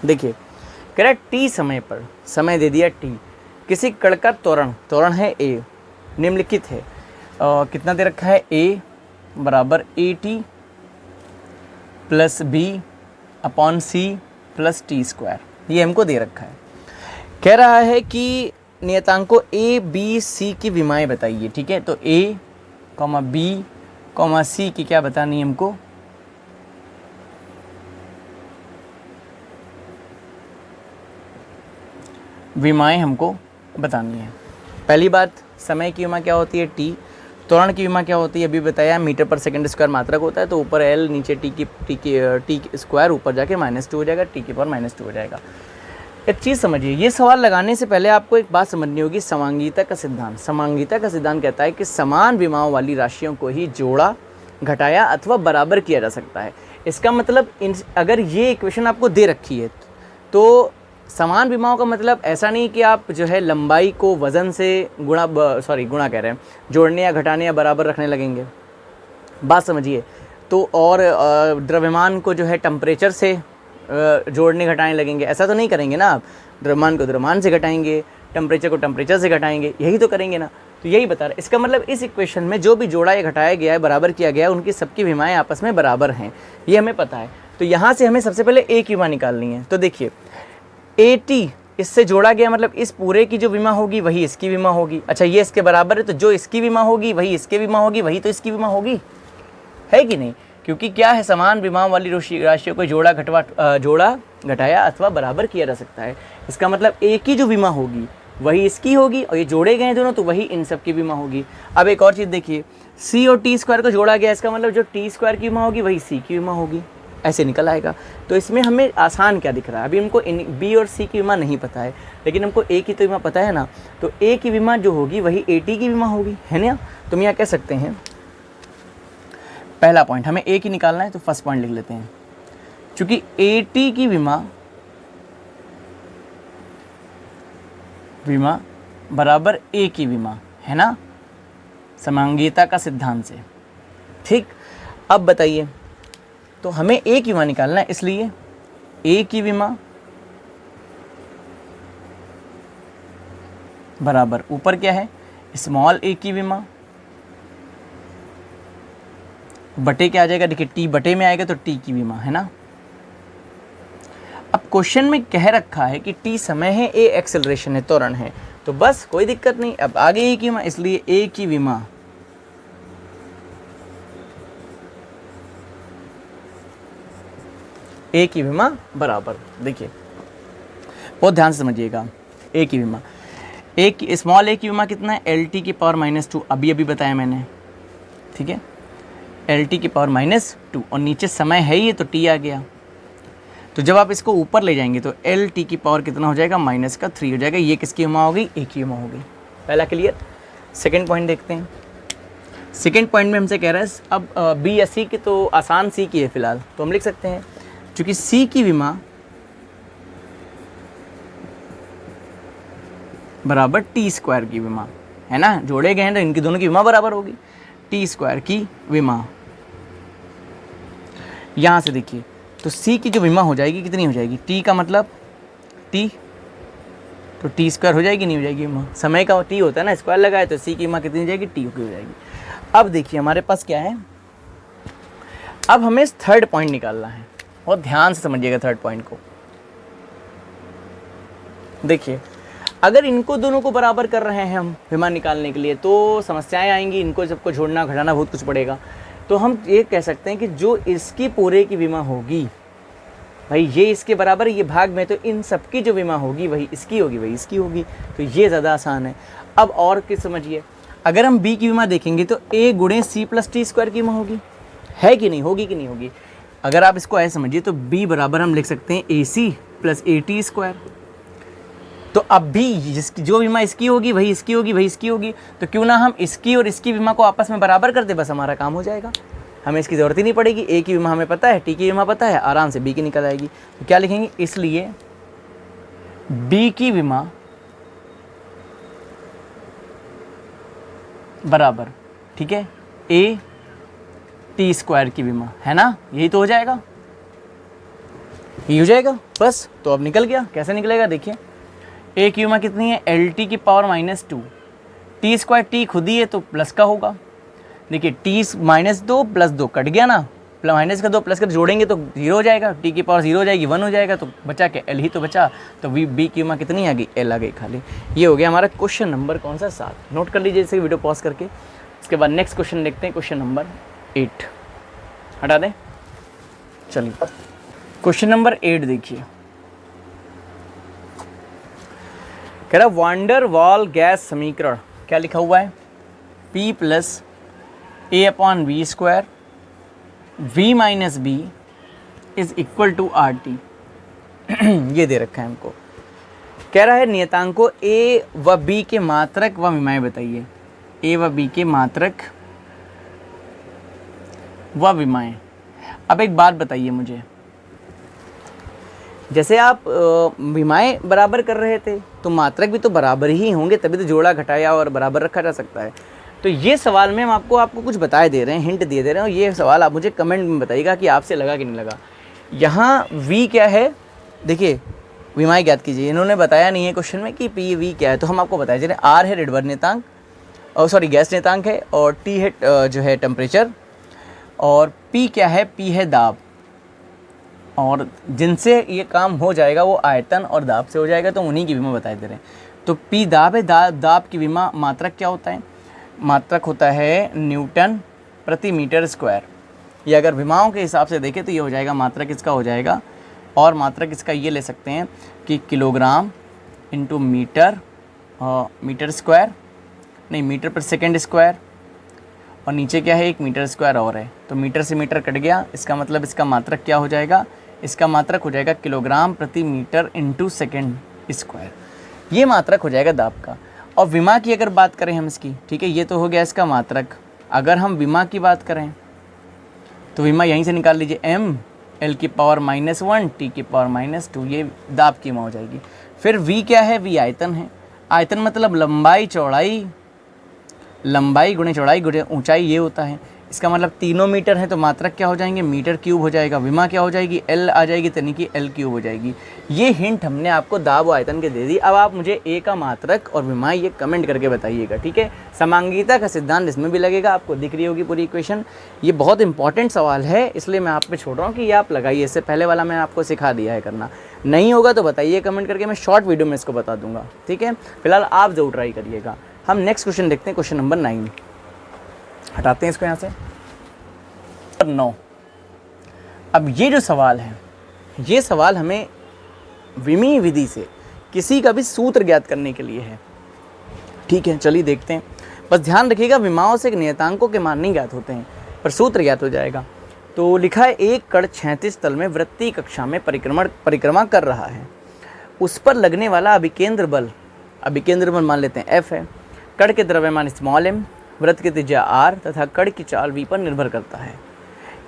S1: देखिए कह रहा है टी समय पर, समय दे दिया टी, किसी कण का त्वरण है ए, निम्नलिखित है, कितना दे रखा है, ए बराबर AT plus B upon C plus T square, ये हमको दे रखा है। कह रहा है कि नियतांकों ए बी सी की विमाएं बताइए। ठीक है, तो ए कॉमा बी कॉमा सी की क्या बतानी है हमको, विमाएं हमको बतानी है। पहली बात, समय की विमा क्या होती है, टी। त्वरण की विमा क्या होती है, अभी बताया, मीटर पर सेकंड स्क्वायर मात्रक होता है, तो ऊपर एल, नीचे टी स्क्वायर, ऊपर जाके -2 हो जाएगा, टी की पावर -2 हो जाएगा। एक चीज़ समझिए, ये सवाल लगाने से पहले आपको एक बात समझनी होगी, समांगीता का सिद्धांत। समांगीता का सिद्धांत कहता है कि समान विमाओं वाली राशियों को ही जोड़ा, घटाया अथवा बराबर किया जा सकता है। इसका मतलब अगर ये इक्वेशन आपको दे रखी है तो समान विमाओं का मतलब ऐसा नहीं कि आप जो है लंबाई को वज़न से गुणा कह रहे हैं, जोड़ने या घटाने या बराबर रखने लगेंगे। बात समझिए। तो और द्रव्यमान को जो है टेम्परेचर से जोड़ने घटाने लगेंगे, ऐसा तो नहीं करेंगे ना आप। द्रव्यमान को द्रव्यमान से घटाएंगे, टेम्परेचर को टेम्परेचर से घटाएंगे, यही तो करेंगे ना। तो यही बता रहा है। इसका मतलब इस इक्वेशन में जो भी जोड़ा या घटाया गया है, बराबर किया गया है, उनकी सबकी विमाएँ आपस में बराबर हैं, ये हमें पता है। तो यहाँ से हमें सबसे पहले ए की विमा निकालनी है। तो देखिए AT इससे जोड़ा गया, मतलब इस पूरे की जो विमा होगी वही इसकी विमा होगी। अच्छा, ये इसके बराबर है, तो जो इसकी विमा होगी वही इसके विमा होगी, वही तो इसकी विमा होगी, है कि नहीं? क्योंकि क्या है, समान विमाओं वाली राशियों को जोड़ा घटाया अथवा बराबर किया जा सकता है। इसका मतलब ए की जो विमा होगी वही इसकी होगी, और ये जोड़े गए दोनों, तो वही इन सब की विमा होगी। अब एक और चीज़ देखिए, सी और टी स्क्वायर को जोड़ा गया, इसका मतलब जो टी स्क्वायर की विमा होगी वही सी की विमा होगी, ऐसे निकल आएगा। तो इसमें हमें आसान क्या दिख रहा है, अभी हमको बी और सी की विमा नहीं पता है, लेकिन हमको ए की तो विमा पता है ना। तो ए की विमा जो होगी वही AT की विमा होगी, है ना। तो हम यहाँ कह सकते हैं, पहला पॉइंट हमें ए की निकालना है, तो फर्स्ट पॉइंट लिख लेते हैं, क्योंकि AT की विमा बराबर ए की विमा, है ना, समांगीता का सिद्धांत से। ठीक, अब बताइए, तो हमें ए की विमा निकालना है, इसलिए ए की विमा बराबर ऊपर क्या है, स्मॉल a की विमा बटे क्या आ जाएगा, देखिए t बटे में आएगा तो t की विमा, है ना। अब क्वेश्चन में कह रखा है कि t समय है, a एक्सेलरेशन है, त्वरण है, तो बस कोई दिक्कत नहीं। अब आगे a की विमा, इसलिए a की विमा ए की विमा बराबर, देखिए बहुत ध्यान से समझिएगा, ए की विमा, स्मॉल ए की विमा कितना है, LT की पावर -2, अभी बताया मैंने, ठीक है, LT की पावर -2, और नीचे समय है ही, तो T आ गया। तो जब आप इसको ऊपर ले जाएंगे तो LT की पावर कितना हो जाएगा, -3 हो जाएगा। ये किसकी विमा होगी, ए की विमा होगी। पहला क्लियर। सेकेंड पॉइंट देखते हैं। सेकेंड पॉइंट में हमसे कह रहा है, अब बी या सी की, तो आसान सी की है फिलहाल, तो हम लिख सकते हैं, क्योंकि सी की विमा बराबर टी स्क्वायर की विमा, है ना, जोड़े गए हैं तो इनकी दोनों की विमा बराबर होगी, टी स्क्वायर की विमा। यहां से देखिए, तो सी की जो विमा हो जाएगी कितनी हो जाएगी, टी का मतलब टी, तो टी स्क्वायर हो जाएगी, नहीं हो जाएगी विमा, समय का टी होता है ना, स्क्वायर लगाए, तो सी की विमा कितनी हो जाएगी, टी की हो जाएगी। अब देखिए हमारे पास क्या है, अब हमें थर्ड पॉइंट निकालना है, बहुत ध्यान से समझिएगा थर्ड पॉइंट को। देखिए अगर इनको दोनों को बराबर कर रहे हैं हम विमा निकालने के लिए तो समस्याएं आएंगी, इनको सबको जोड़ना घटाना बहुत कुछ पड़ेगा। तो हम ये कह सकते हैं कि जो इसकी पूरे की विमा होगी भाई ये इसके बराबर, ये भाग में, तो इन सबकी जो विमा होगी वही इसकी होगी वही इसकी होगी। तो ये ज़्यादा आसान है। अब और किस समझिए, अगर हम बी की विमा देखेंगे तो ए गुणे सी प्लस टी स्क्वायर की विमा होगी, है कि नहीं, होगी कि नहीं होगी। अगर आप इसको ऐसे समझिए तो बी बराबर हम लिख सकते हैं A C plus A T square. तो अब भी जिसकी जो विमा इसकी होगी वही इसकी होगी वही इसकी होगी, तो क्यों ना हम इसकी और इसकी विमा को आपस में बराबर कर दे, बस हमारा काम हो जाएगा, हमें इसकी ज़रूरत ही नहीं पड़ेगी। ए की विमा हमें पता है, टी की विमा पता है, आराम से बी की निकल आएगी। तो क्या लिखेंगे, इसलिए बी की विमा बराबर, ठीक है, ए टी स्क्वायर की विमा, है ना, यही तो हो जाएगा, यही हो जाएगा बस। तो अब निकल गया, कैसे निकलेगा देखिए, ए की विमा कितनी है, एल टी की पावर -2, टी स्क्वायर टी खुद ही है तो प्लस का होगा। देखिए टी -2 + 2 कट गया ना, माइनस का 2 प्लस का जोड़ेंगे तो 0 हो जाएगा, टी की पावर 0 हो जाएगी, 1 हो जाएगा, तो बचा के एल ही तो बचा। तो बी की विमा कितनी आ गई, एल आ गई खाली। ये हो गया हमारा क्वेश्चन नंबर कौन सा, 7। नोट कर लीजिए इसे वीडियो पॉज करके। इसके बाद नेक्स्ट क्वेश्चन देखते हैं, क्वेश्चन नंबर 8 हटा दें। चलिए क्वेश्चन नंबर 8 देखिए, कह रहा वांडर वाल गैस समीकरण, क्या लिखा हुआ है, P + A/V² V - B = RT। ये दे रखा है हमको। कह रहा है नियतांकों A व B के मात्रक व विमाएं बताइए। A व B के मात्रक व विमाएं। अब एक बात बताइए मुझे, जैसे आप विमाएं बराबर कर रहे थे तो मात्रक भी तो बराबर ही होंगे, तभी तो जोड़ा घटाया और बराबर रखा जा सकता है। तो ये सवाल में हम आपको कुछ बताए दे रहे हैं, हिंट दे रहे हैं, और ये सवाल आप मुझे कमेंट में बताइएगा कि आपसे लगा कि नहीं लगा। यहाँ V क्या है, देखिए विमाएं ज्ञात कीजिए। इन्होंने बताया नहीं है क्वेश्चन में कि P V क्या है, तो हम आपको बताएं। जैसे R है ऋणात्मक नियतांक, और सॉरी गैस नियतांक है, और T है जो है टेम्परेचर, और P क्या है, P है दाब, और जिनसे ये काम हो जाएगा वो आयतन और दाब से हो जाएगा, तो उन्हीं की विमा बताए दे रहे हैं। तो P दाब है, दाब की विमा मात्रक क्या होता है, मात्रक होता है न्यूटन प्रति मीटर स्क्वायर। ये अगर विमाओं के हिसाब से देखें तो ये हो जाएगा, मात्रक इसका हो जाएगा, और मात्रक इसका ये ले सकते हैं कि kilogram into metre, metre square नहीं, मीटर पर सेकेंड स्क्वायर, और नीचे क्या है, 1 मीटर स्क्वायर और है, तो मीटर से मीटर कट गया, इसका मतलब इसका मात्रक क्या हो जाएगा, इसका मात्रक हो जाएगा किलोग्राम प्रति मीटर इंटू सेकेंड स्क्वायर। ये मात्रक हो जाएगा दाब का। और विमा की अगर बात करें हम इसकी, ठीक है, ये तो हो गया इसका मात्रक। अगर हम विमा की बात करें तो विमा यहीं से निकाल लीजिए, m l की पावर -1 t की पावर -2, ये दाब की विमा हो जाएगी। फिर v क्या है, v आयतन है। आयतन मतलब लंबाई चौड़ाई, लंबाई गुणे चौड़ाई गुणे ऊंचाई, ये होता है। इसका मतलब तीनों मीटर है तो मात्रक क्या हो जाएंगे, मीटर क्यूब हो जाएगा। विमा क्या हो जाएगी, L आ जाएगी, यानी कि L क्यूब हो जाएगी। ये हिंट हमने आपको दाब व आयतन के दे दी। अब आप मुझे A का मात्रक और विमा ये कमेंट करके बताइएगा, ठीक है। समांगिता का सिद्धांत इसमें भी लगेगा, आपको दिख रही होगी पूरी इक्वेशन। ये बहुत इंपॉर्टेंट सवाल है, इसलिए मैं आप पे छोड़ रहा हूँ कि ये आप लगाइए। इससे पहले वाला मैं आपको सिखा दिया है करना, नहीं होगा तो बताइए कमेंट करके, मैं शॉर्ट वीडियो में इसको बता दूंगा, ठीक है। फिलहाल आप जरूर ट्राई करिएगा। हम नेक्स्ट क्वेश्चन देखते हैं, क्वेश्चन नंबर 9 हटाते हैं इसको यहाँ से, 9। अब ये जो सवाल है, ये सवाल हमें विमीय विधि से किसी का भी सूत्र ज्ञात करने के लिए है, ठीक है। चलिए देखते हैं, बस ध्यान रखिएगा विमाओं से नियतांकों के मान नहीं ज्ञात होते हैं, पर सूत्र ज्ञात हो जाएगा। तो लिखा है एक कण 36 तल में वृत्तीय कक्षा में परिक्रमा कर रहा है, उस पर लगने वाला अभिकेंद्र बल मान लेते हैं F है। कण के द्रव्यमान m, वृत्त की त्रिज्या r तथा कण की चाल v पर निर्भर करता है।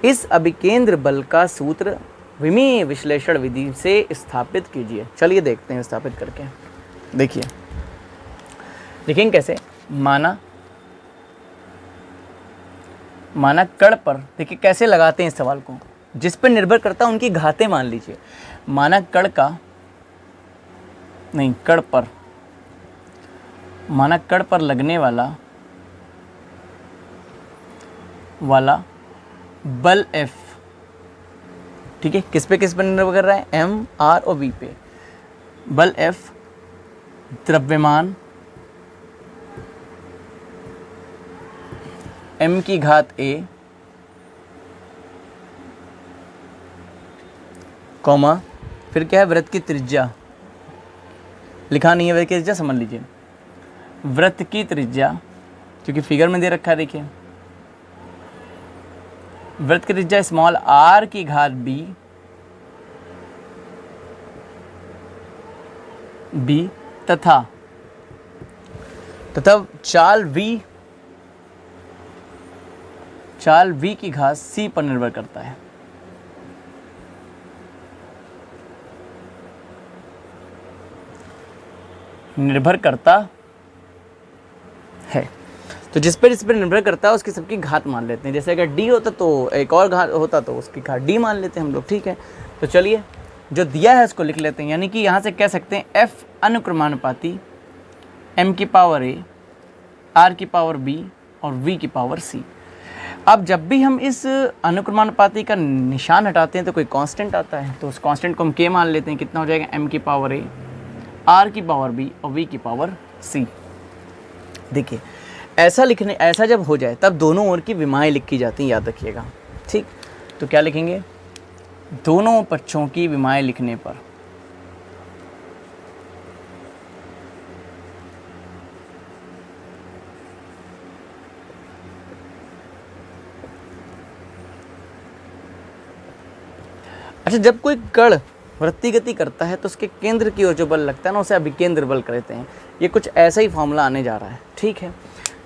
S1: इस अभिकेंद्र बल का सूत्र विमीय विश्लेषण विधि से स्थापित कीजिए। चलिए देखते हैं स्थापित करके। देखिए देखेंगे कैसे, माना कण पर, देखिए कैसे लगाते हैं इस सवाल को, जिस पर निर्भर करता है उनकी घातें मान लीजिए। माना कण पर लगने वाला बल F, ठीक है, किस पे निर्भर कर रहा है, M, R और V पे। बल F द्रव्यमान m की घात a कॉमा, फिर क्या है, वृत्त की त्रिज्या, लिखा नहीं है वृत्त की त्रिज्या, समझ लीजिए वृत्त की त्रिज्या, क्योंकि फिगर में दे रखा है, देखिए वृत्त की त्रिज्या स्मॉल r की घात b तथा चाल v की घात c पर निर्भर करता है। निर्भर करता है, तो जिस पर निर्भर करता है उसकी सबकी घात मान लेते हैं। जैसे अगर d होता तो एक और घात होता तो उसकी घात d मान लेते हैं हम लोग, ठीक है। तो चलिए जो दिया है उसको लिख लेते हैं, यानी कि यहाँ से कह सकते हैं f अनुक्रमानुपाती m की पावर a, r की पावर b और v की पावर c। अब जब भी हम इस अनुक्रमानुपाती का निशान हटाते हैं तो कोई कांस्टेंट आता है, तो उस कांस्टेंट को हम k मान लेते हैं। कितना हो जाएगा, m की पावर a, r की पावर b और v की पावर c। देखिए ऐसा जब हो जाए तब दोनों ओर की विमाएं लिखी जाती हैं, याद रखिएगा, ठीक। तो क्या लिखेंगे, दोनों पक्षों की विमाएं लिखने पर अच्छा, जब कोई कण वृत्तीय गति करता है तो उसके केंद्र की ओर जो बल लगता है ना, उसे अभिकेंद्र बल कहते हैं। ये कुछ ऐसा ही फॉर्मूला आने जा रहा है, ठीक है।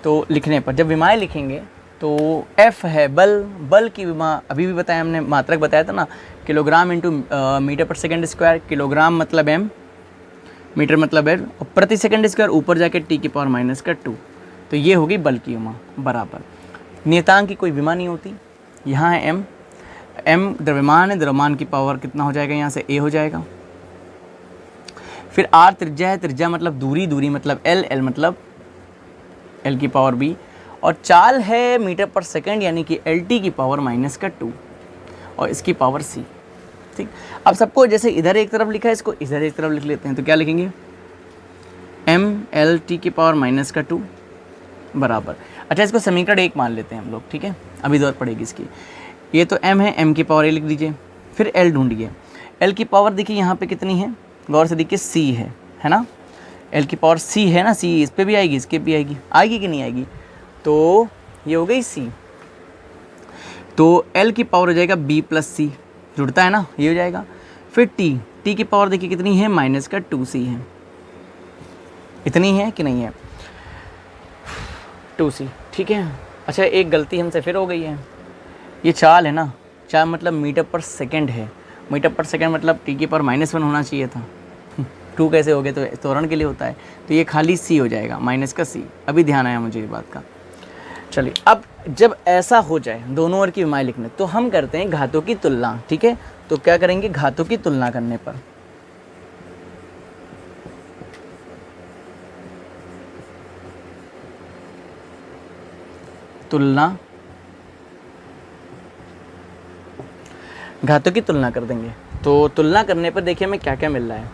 S1: तो लिखने पर जब विमाएं लिखेंगे तो F है बल की विमा, अभी भी बताया हमने, मात्रक बताया था ना, किलोग्राम इंटू मीटर पर सेकेंड स्क्वायर। किलोग्राम मतलब m, मीटर मतलब l, और प्रति सेकेंड स्क्वायर ऊपर जाके t की पावर -2। तो ये होगी बल की विमा बराबर, नियतांक की कोई विमा नहीं होती। यहाँ है m द्रव्यमान है, द्रव्यमान की पावर कितना हो जाएगा, यहाँ से a हो जाएगा। फिर r त्रिज्या है, त्रिज्या मतलब दूरी मतलब l मतलब l की पावर b, और चाल है मीटर पर सेकंड यानी कि LT की पावर -2 और इसकी पावर c, ठीक। अब सबको जैसे इधर एक तरफ लिखा है, इसको इधर एक तरफ लिख लेते हैं। तो क्या लिखेंगे, mLT की पावर -2 बराबर, अच्छा इसको समीकरण 1 मान लेते हैं हम लोग, ठीक है, अभी जरूरत पड़ेगी इसकी। ये तो m है, m की पावर a लिख दीजिए, फिर l ढूंढिए। l की पावर देखिए यहाँ पे कितनी है, गौर से देखिए c है ना, l की पावर c है ना, c इस पे भी आएगी, इसके भी आएगी कि नहीं आएगी, तो ये हो गई c। तो l की पावर हो जाएगा b प्लस c, जुड़ता है ना, ये हो जाएगा। फिर t की पावर देखिए कितनी है, -2c है, इतनी है कि नहीं है, 2c, ठीक है। अच्छा एक गलती हमसे फिर हो गई है, ये चाल है ना, चाल मतलब मीटर पर सेकंड है, मीटर पर सेकंड मतलब t की पावर -1 होना चाहिए था, 2 कैसे हो गए, तो त्वरण के लिए होता है, तो ये खाली c हो जाएगा, -c। अभी ध्यान आया मुझे ये बात का। चलिए अब जब ऐसा हो जाए, दोनों ओर की विमाएं लिखने, तो हम करते हैं घातों की तुलना, ठीक है। तो क्या करेंगे, घातों की तुलना करने पर घातों की तुलना कर देंगे। तो तुलना करने पर देखिए हमें क्या क्या मिल रहा है।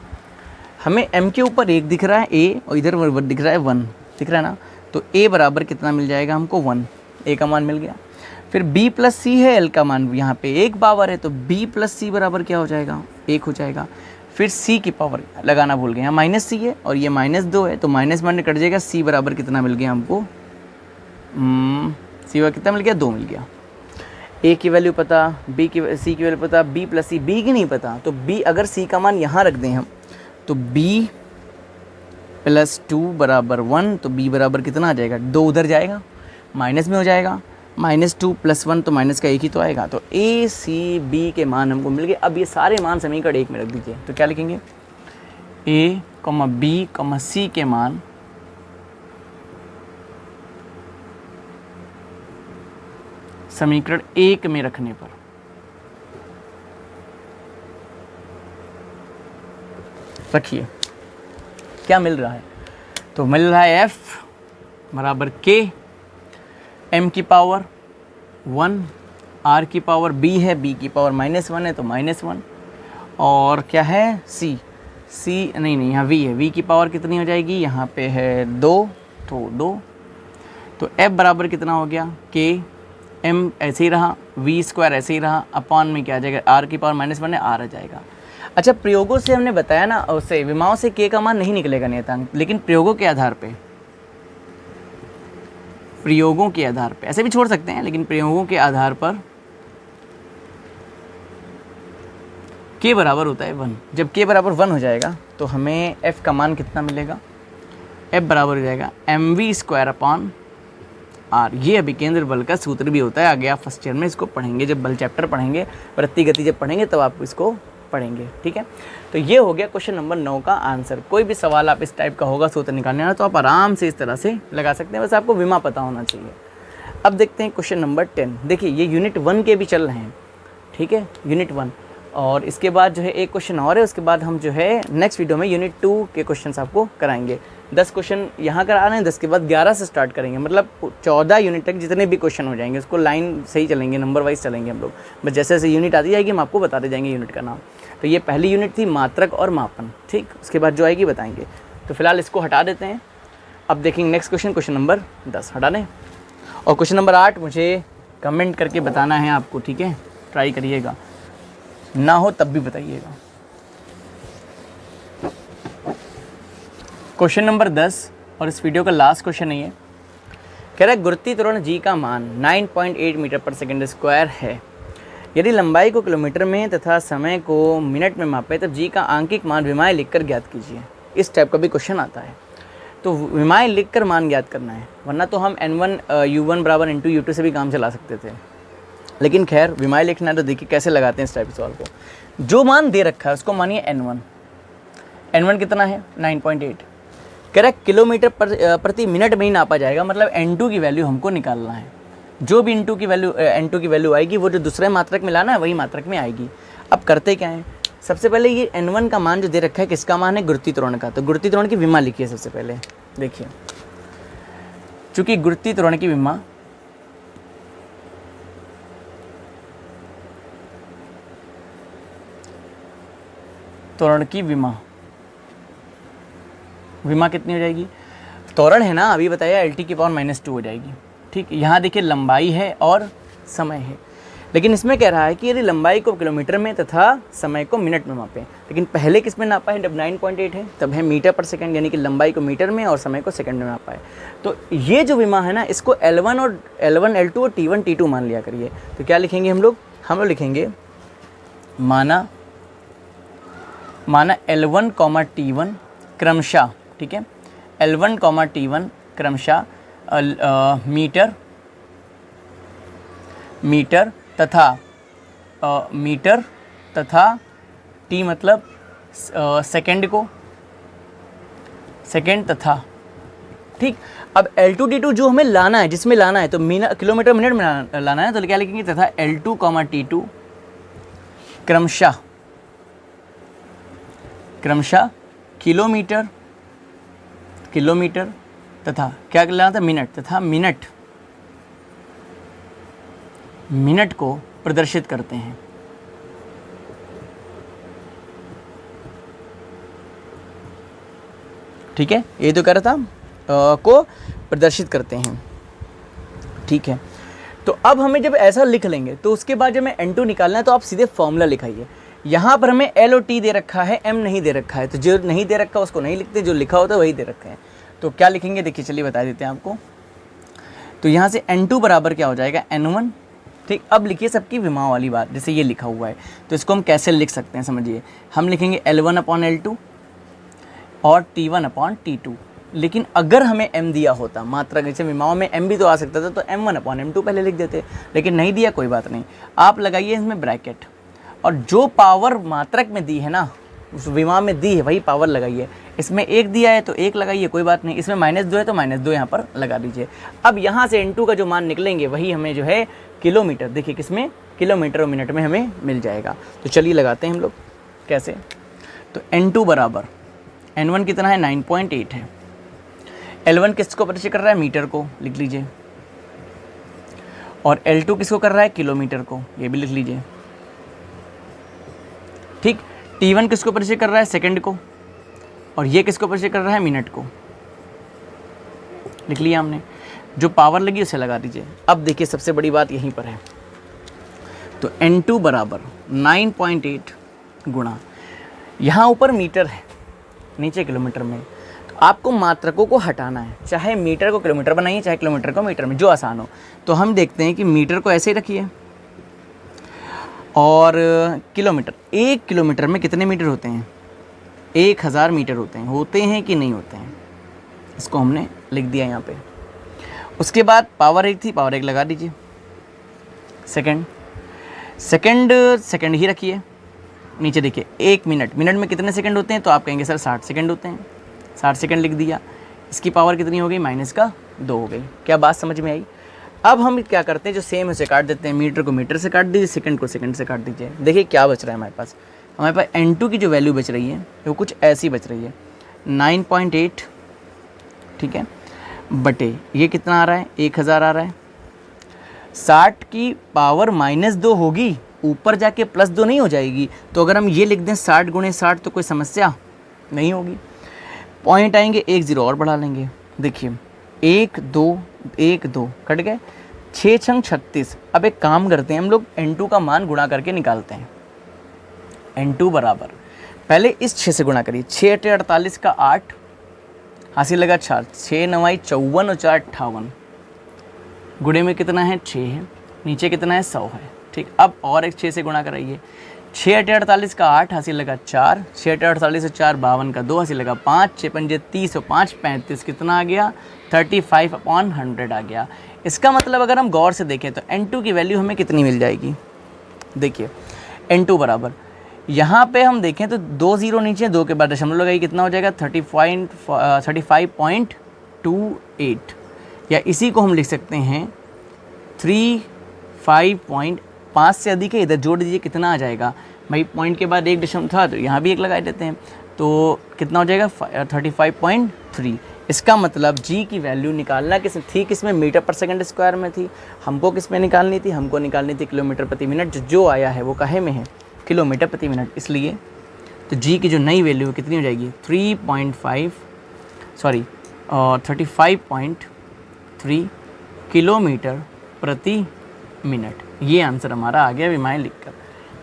S1: हमें m के ऊपर 1 दिख रहा है a, और इधर दिख रहा है 1, दिख रहा है ना, तो a बराबर कितना मिल जाएगा हमको, 1, a का मान मिल गया। फिर b प्लस c है, l का मान यहाँ पे 1 पावर है, तो b प्लस c बराबर क्या हो जाएगा, 1 हो जाएगा। फिर c की पावर लगाना भूल गए, यहाँ -c है और ये -2 है, तो -1 कट जाएगा, c बराबर कितना मिल गया हमको, c बराबर कितना मिल गया, 2 मिल गया। a की वैल्यू पता, c की वैल्यू पता, b प्लस c, b की नहीं पता, तो b अगर c का मान यहाँ रख दें हम, तो b प्लस 2 बराबर 1, तो b बराबर कितना आ जाएगा, 2 उधर जाएगा, माइनस में हो जाएगा, -2 + 1 तो माइनस का एक ही तो आएगा। तो a c b के मान हमको मिल गए। अब ये सारे मान समीकरण 1 में रख दीजिए, तो क्या लिखेंगे, a, b, c के मान समीकरण 1 में रखने पर रखिए क्या मिल रहा है, तो मिल रहा है f बराबर k, m की पावर 1, r की पावर b है, b की पावर -1 है तो -1, और क्या है c, सी नहीं यहाँ वी है, वी की पावर कितनी हो जाएगी, यहाँ पे है 2 तो 2, तो एफ बराबर कितना हो गया के, एम ऐसे ही रहा, वी स्क्वायर ऐसे ही रहा, अपॉन में क्या आ जाएगा, आर की पावर -1 है, आर आ जाएगा। अच्छा प्रयोगों से हमने बताया ना, उससे विमाओं से के का मान नहीं निकलेगा नियतांक, लेकिन प्रयोगों के आधार पे, प्रयोगों के आधार पे ऐसे भी छोड़ सकते हैं, लेकिन प्रयोगों के आधार पर के बराबर होता है 1। जब के बराबर 1 हो जाएगा तो हमें एफ का मान कितना मिलेगा, एफ बराबर हो जाएगा mv² अपॉन आर। ये अभिकेंद्र बल का सूत्र भी होता है, आगे आप फर्स्ट ईयर में इसको पढ़ेंगे, जब बल चैप्टर पढ़ेंगे, वृत्ति गति जब पढ़ेंगे तब आप इसको पढ़ेंगे, ठीक है। तो ये हो गया क्वेश्चन नंबर 9 का आंसर। कोई भी सवाल आप इस टाइप का होगा सूत्र निकालने वाला तो आप आराम से इस तरह से लगा सकते हैं, बस आपको विमा पता होना चाहिए। अब देखते हैं क्वेश्चन नंबर 10। देखिए ये यूनिट 1 के भी चल रहे हैं, ठीक है, यूनिट 1, और इसके बाद जो है एक क्वेश्चन और है, उसके बाद हम जो है नेक्स्ट वीडियो में यूनिट 2 के क्वेश्चंस आपको कराएंगे। 10 क्वेश्चन यहाँ करा रहे हैं, 10 के बाद 11 से स्टार्ट करेंगे, मतलब 14 यूनिट तक जितने भी क्वेश्चन हो जाएंगे उसको लाइन से ही चलेंगे, नंबर वाइज चलेंगे हम लोग, बस जैसे जैसे यूनिट आती जाएगी हम आपको बताते जाएंगे यूनिट का नाम। तो ये पहली यूनिट थी मात्रक और मापन, ठीक, उसके बाद जो आएगी बताएंगे। तो फिलहाल इसको हटा देते हैं, अब देखेंगे नेक्स्ट क्वेश्चन, क्वेश्चन नंबर 10 हटा दें, और क्वेश्चन नंबर 8 मुझे कमेंट करके बताना है आपको, ठीक है, ट्राई करिएगा, ना हो तब भी बताइएगा। क्वेश्चन नंबर 10 और इस वीडियो का लास्ट क्वेश्चन है ये, कह रहा है गुरुत्वीय त्वरण जी का मान 9.8 मीटर पर सेकंड स्क्वायर है। यदि लंबाई को किलोमीटर में तथा समय को मिनट में मापे तब जी का आंकिक मान विमाएं लिखकर ज्ञात कीजिए। इस टाइप का भी क्वेश्चन आता है, तो विमाएं लिखकर मान ज्ञात करना है, वरना तो हम n1 u1 बराबर इंटू u2 से भी काम चला सकते थे, लेकिन खैर विमाएं लिखना है तो देखिए कैसे लगाते हैं इस टाइप के सवाल को। जो मान दे रखा है उसको मानिए n1 कितना है 9.8, कह रहा है किलोमीटर प्रति मिनट में ही नापा जाएगा, मतलब n2 की वैल्यू हमको निकालना है। जो भी n2 की वैल्यू आएगी वो जो दूसरे मात्रक में लाना है वही मात्रक में आएगी। अब करते क्या है, सबसे पहले ये n1 का मान जो दे रखा है किसका मान है, गुरुत्वीय त्वरण का, तो गुरुत्वीय त्वरण की विमा लिखिए सबसे पहले। देखिए चूंकि गुरुत्वीय त्वरण की विमा विमा कितनी हो जाएगी, त्वरण है ना अभी बताया, LT की पावर -2 हो जाएगी, ठीक। यहाँ देखिए लंबाई है और समय है, लेकिन इसमें कह रहा है कि यदि लंबाई को किलोमीटर में तथा समय को मिनट में मापें, लेकिन पहले किस में नापा है, जब 9.8 है तब है मीटर पर सेकंड, यानी कि लंबाई को मीटर में और समय को सेकंड में नापा है। तो ये जो विमा है ना इसको L1 L2 और T1 T2 मान लिया करिए। तो क्या लिखेंगे हम लोग लिखेंगे माना L1, T1 क्रमशः, ठीक है, L1, T1 क्रमशः मीटर तथा T मतलब सेकंड तथा, ठीक। अब L2 T2 जो हमें लाना है, जिसमें लाना है तो किलोमीटर मिनट में लाना है, तो क्या लिखेंगे, तथा L2, T2 क्रमशः किलोमीटर तथा क्या लाना था, मिनट तथा मिनट को प्रदर्शित करते हैं, ठीक है, ये तो कह रहा था को प्रदर्शित करते हैं, ठीक है। तो अब हमें जब ऐसा लिख लेंगे तो उसके बाद जब हमें n2 निकालना है तो आप सीधे फॉर्मूला लिखाइए। यहाँ पर हमें L और T दे रखा है, M नहीं दे रखा है, तो जो नहीं दे रखा उसको नहीं लिखते, जो लिखा होता है वही दे रखा है। तो क्या लिखेंगे, देखिए चलिए बता देते हैं आपको। तो यहाँ से n2 बराबर क्या हो जाएगा, n1, ठीक। अब लिखिए सबकी विमाओं वाली बात, जैसे ये लिखा हुआ है तो इसको हम कैसे लिख सकते हैं समझिए। हम लिखेंगे L1/L2 और T1/T2, लेकिन अगर हमें m दिया होता, मात्रा जैसे विमाओं में m भी तो आ सकता था, तो M1/M2 पहले लिख देते, लेकिन नहीं दिया, कोई बात नहीं, आप लगाइए इसमें ब्रैकेट, और जो पावर मात्रक में दी है ना, उस विमा में दी है वही पावर लगाइए। इसमें 1 दिया है तो 1 लगाइए, कोई बात नहीं, इसमें -2 है तो -2 यहाँ पर लगा दीजिए। अब यहाँ से n2 का जो मान निकलेंगे वही हमें जो है किलोमीटर, देखिए किसमें, किलोमीटर और मिनट में हमें मिल जाएगा। तो चलिए लगाते हैं हम लोग कैसे। तो n2 बराबर, n1 कितना है 9.8 है, L1 किसको परिचय कर रहा है, मीटर को, लिख लीजिए, और L2 किसको कर रहा है, किलोमीटर को, ये भी लिख लीजिए, ठीक। T1 किसको परिचय कर रहा है, सेकंड को, और ये किसको ऊपर चेक कर रहा है, मिनट को। लिख लिया हमने, जो पावर लगी उसे लगा दीजिए। अब देखिए सबसे बड़ी बात यहीं पर है, तो N2 बराबर 9.8 गुणा, यहाँ ऊपर मीटर है, नीचे किलोमीटर में, तो आपको मात्रकों को हटाना है, चाहे मीटर को किलोमीटर बनाइए, चाहे किलोमीटर को मीटर में, जो आसान हो। तो हम देखते हैं कि मीटर को ऐसे ही रखिए और किलोमीटर, 1 किलोमीटर में कितने मीटर होते हैं, 1000 मीटर होते हैं कि नहीं होते हैं, इसको हमने लिख दिया यहाँ पे। उसके बाद पावर 1 थी, पावर 1 लगा दीजिए। सेकंड ही रखिए, नीचे देखिए 1 मिनट, मिनट में कितने सेकंड होते हैं, तो आप कहेंगे सर 60 सेकंड होते हैं, 60 सेकंड लिख दिया। इसकी पावर कितनी हो गई, -2 हो गई। क्या बात समझ में आई? अब हम क्या करते हैं, जो सेम है उसे काट देते हैं, मीटर को मीटर से काट दीजिए, सेकंड को सेकंड से काट दीजिए। देखिए क्या बच रहा है हमारे पास N2 की जो वैल्यू बच रही है वो कुछ ऐसी बच रही है, 9.8, ठीक है, बटे ये कितना आ रहा है, 1000 आ रहा है। 60 की पावर -2 होगी, ऊपर जाके +2 नहीं हो जाएगी। तो अगर हम ये लिख दें 60 गुणे 60 तो कोई समस्या नहीं होगी। पॉइंट आएंगे, 1 0 और बढ़ा लेंगे। देखिए 1 2 कट गए, 6 छंग 36। अब एक काम करते हैं, हम लोग N2 का मान गुणा करके निकालते हैं। N2 बराबर, पहले इस 6 से गुणा करिए, 6 8 48 का 8 हासिल लगा 4, 6 9 54 और 4 58, गुणे में कितना है 6 है, नीचे कितना है 100 है, ठीक। अब और एक 6 से गुणा कराइए, 6 8 48 का 8 हासिल लगा 4, 6 8 48 से 4 52 का 2 हासिल लगा 5, 6 पंजे 30 और 5 35, कितना आ गया 35/100 आ गया। इसका मतलब अगर हम गौर से देखें तो N2 की वैल्यू हमें कितनी मिल जाएगी। देखिए N2 बराबर, यहाँ पे हम देखें तो 2 0 नीचे, 2 के बाद दशमलव लगाइए, कितना हो जाएगा 35.28, या इसी को हम लिख सकते हैं 35.5 से अधिक है, इधर जोड़ दीजिए कितना आ जाएगा भाई, पॉइंट के बाद 1 दशमलव था तो यहाँ भी 1 लगा देते हैं, तो कितना हो जाएगा 35.3। इसका मतलब जी की वैल्यू निकालना किसमें मीटर पर सेकंड स्क्वायर में थी, हमको किस में निकालनी थी, हमको निकालनी थी किलोमीटर प्रति मिनट। जो आया है वो काहे में है, किलोमीटर प्रति मिनट, इसलिए तो जी की जो नई वैल्यू कितनी हो जाएगी 35.3 किलोमीटर प्रति मिनट। ये आंसर हमारा आ गया विमाएँ लिखकर।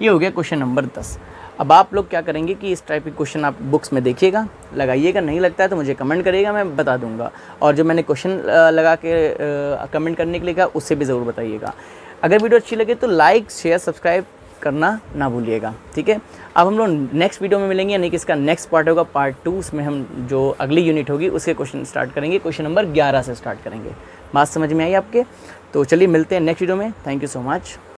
S1: ये हो गया क्वेश्चन नंबर 10। अब आप लोग क्या करेंगे कि इस टाइप के क्वेश्चन आप बुक्स में देखिएगा, लगाइएगा, नहीं लगता है तो मुझे कमेंट करिएगा, मैं बता दूंगा। और जो मैंने क्वेश्चन लगा के कमेंट करने के लिए कहा उससे भी ज़रूर बताइएगा। अगर वीडियो अच्छी लगे तो लाइक शेयर सब्सक्राइब करना ना भूलिएगा, ठीक है। अब हम लोग नेक्स्ट वीडियो में मिलेंगे, यानी कि इसका नेक्स्ट पार्ट होगा पार्ट 2, उसमें हम जो अगली यूनिट होगी उसके क्वेश्चन स्टार्ट करेंगे, क्वेश्चन नंबर 11 से स्टार्ट करेंगे। बात समझ में आई आपके? तो चलिए मिलते हैं नेक्स्ट वीडियो में। Thank you so much.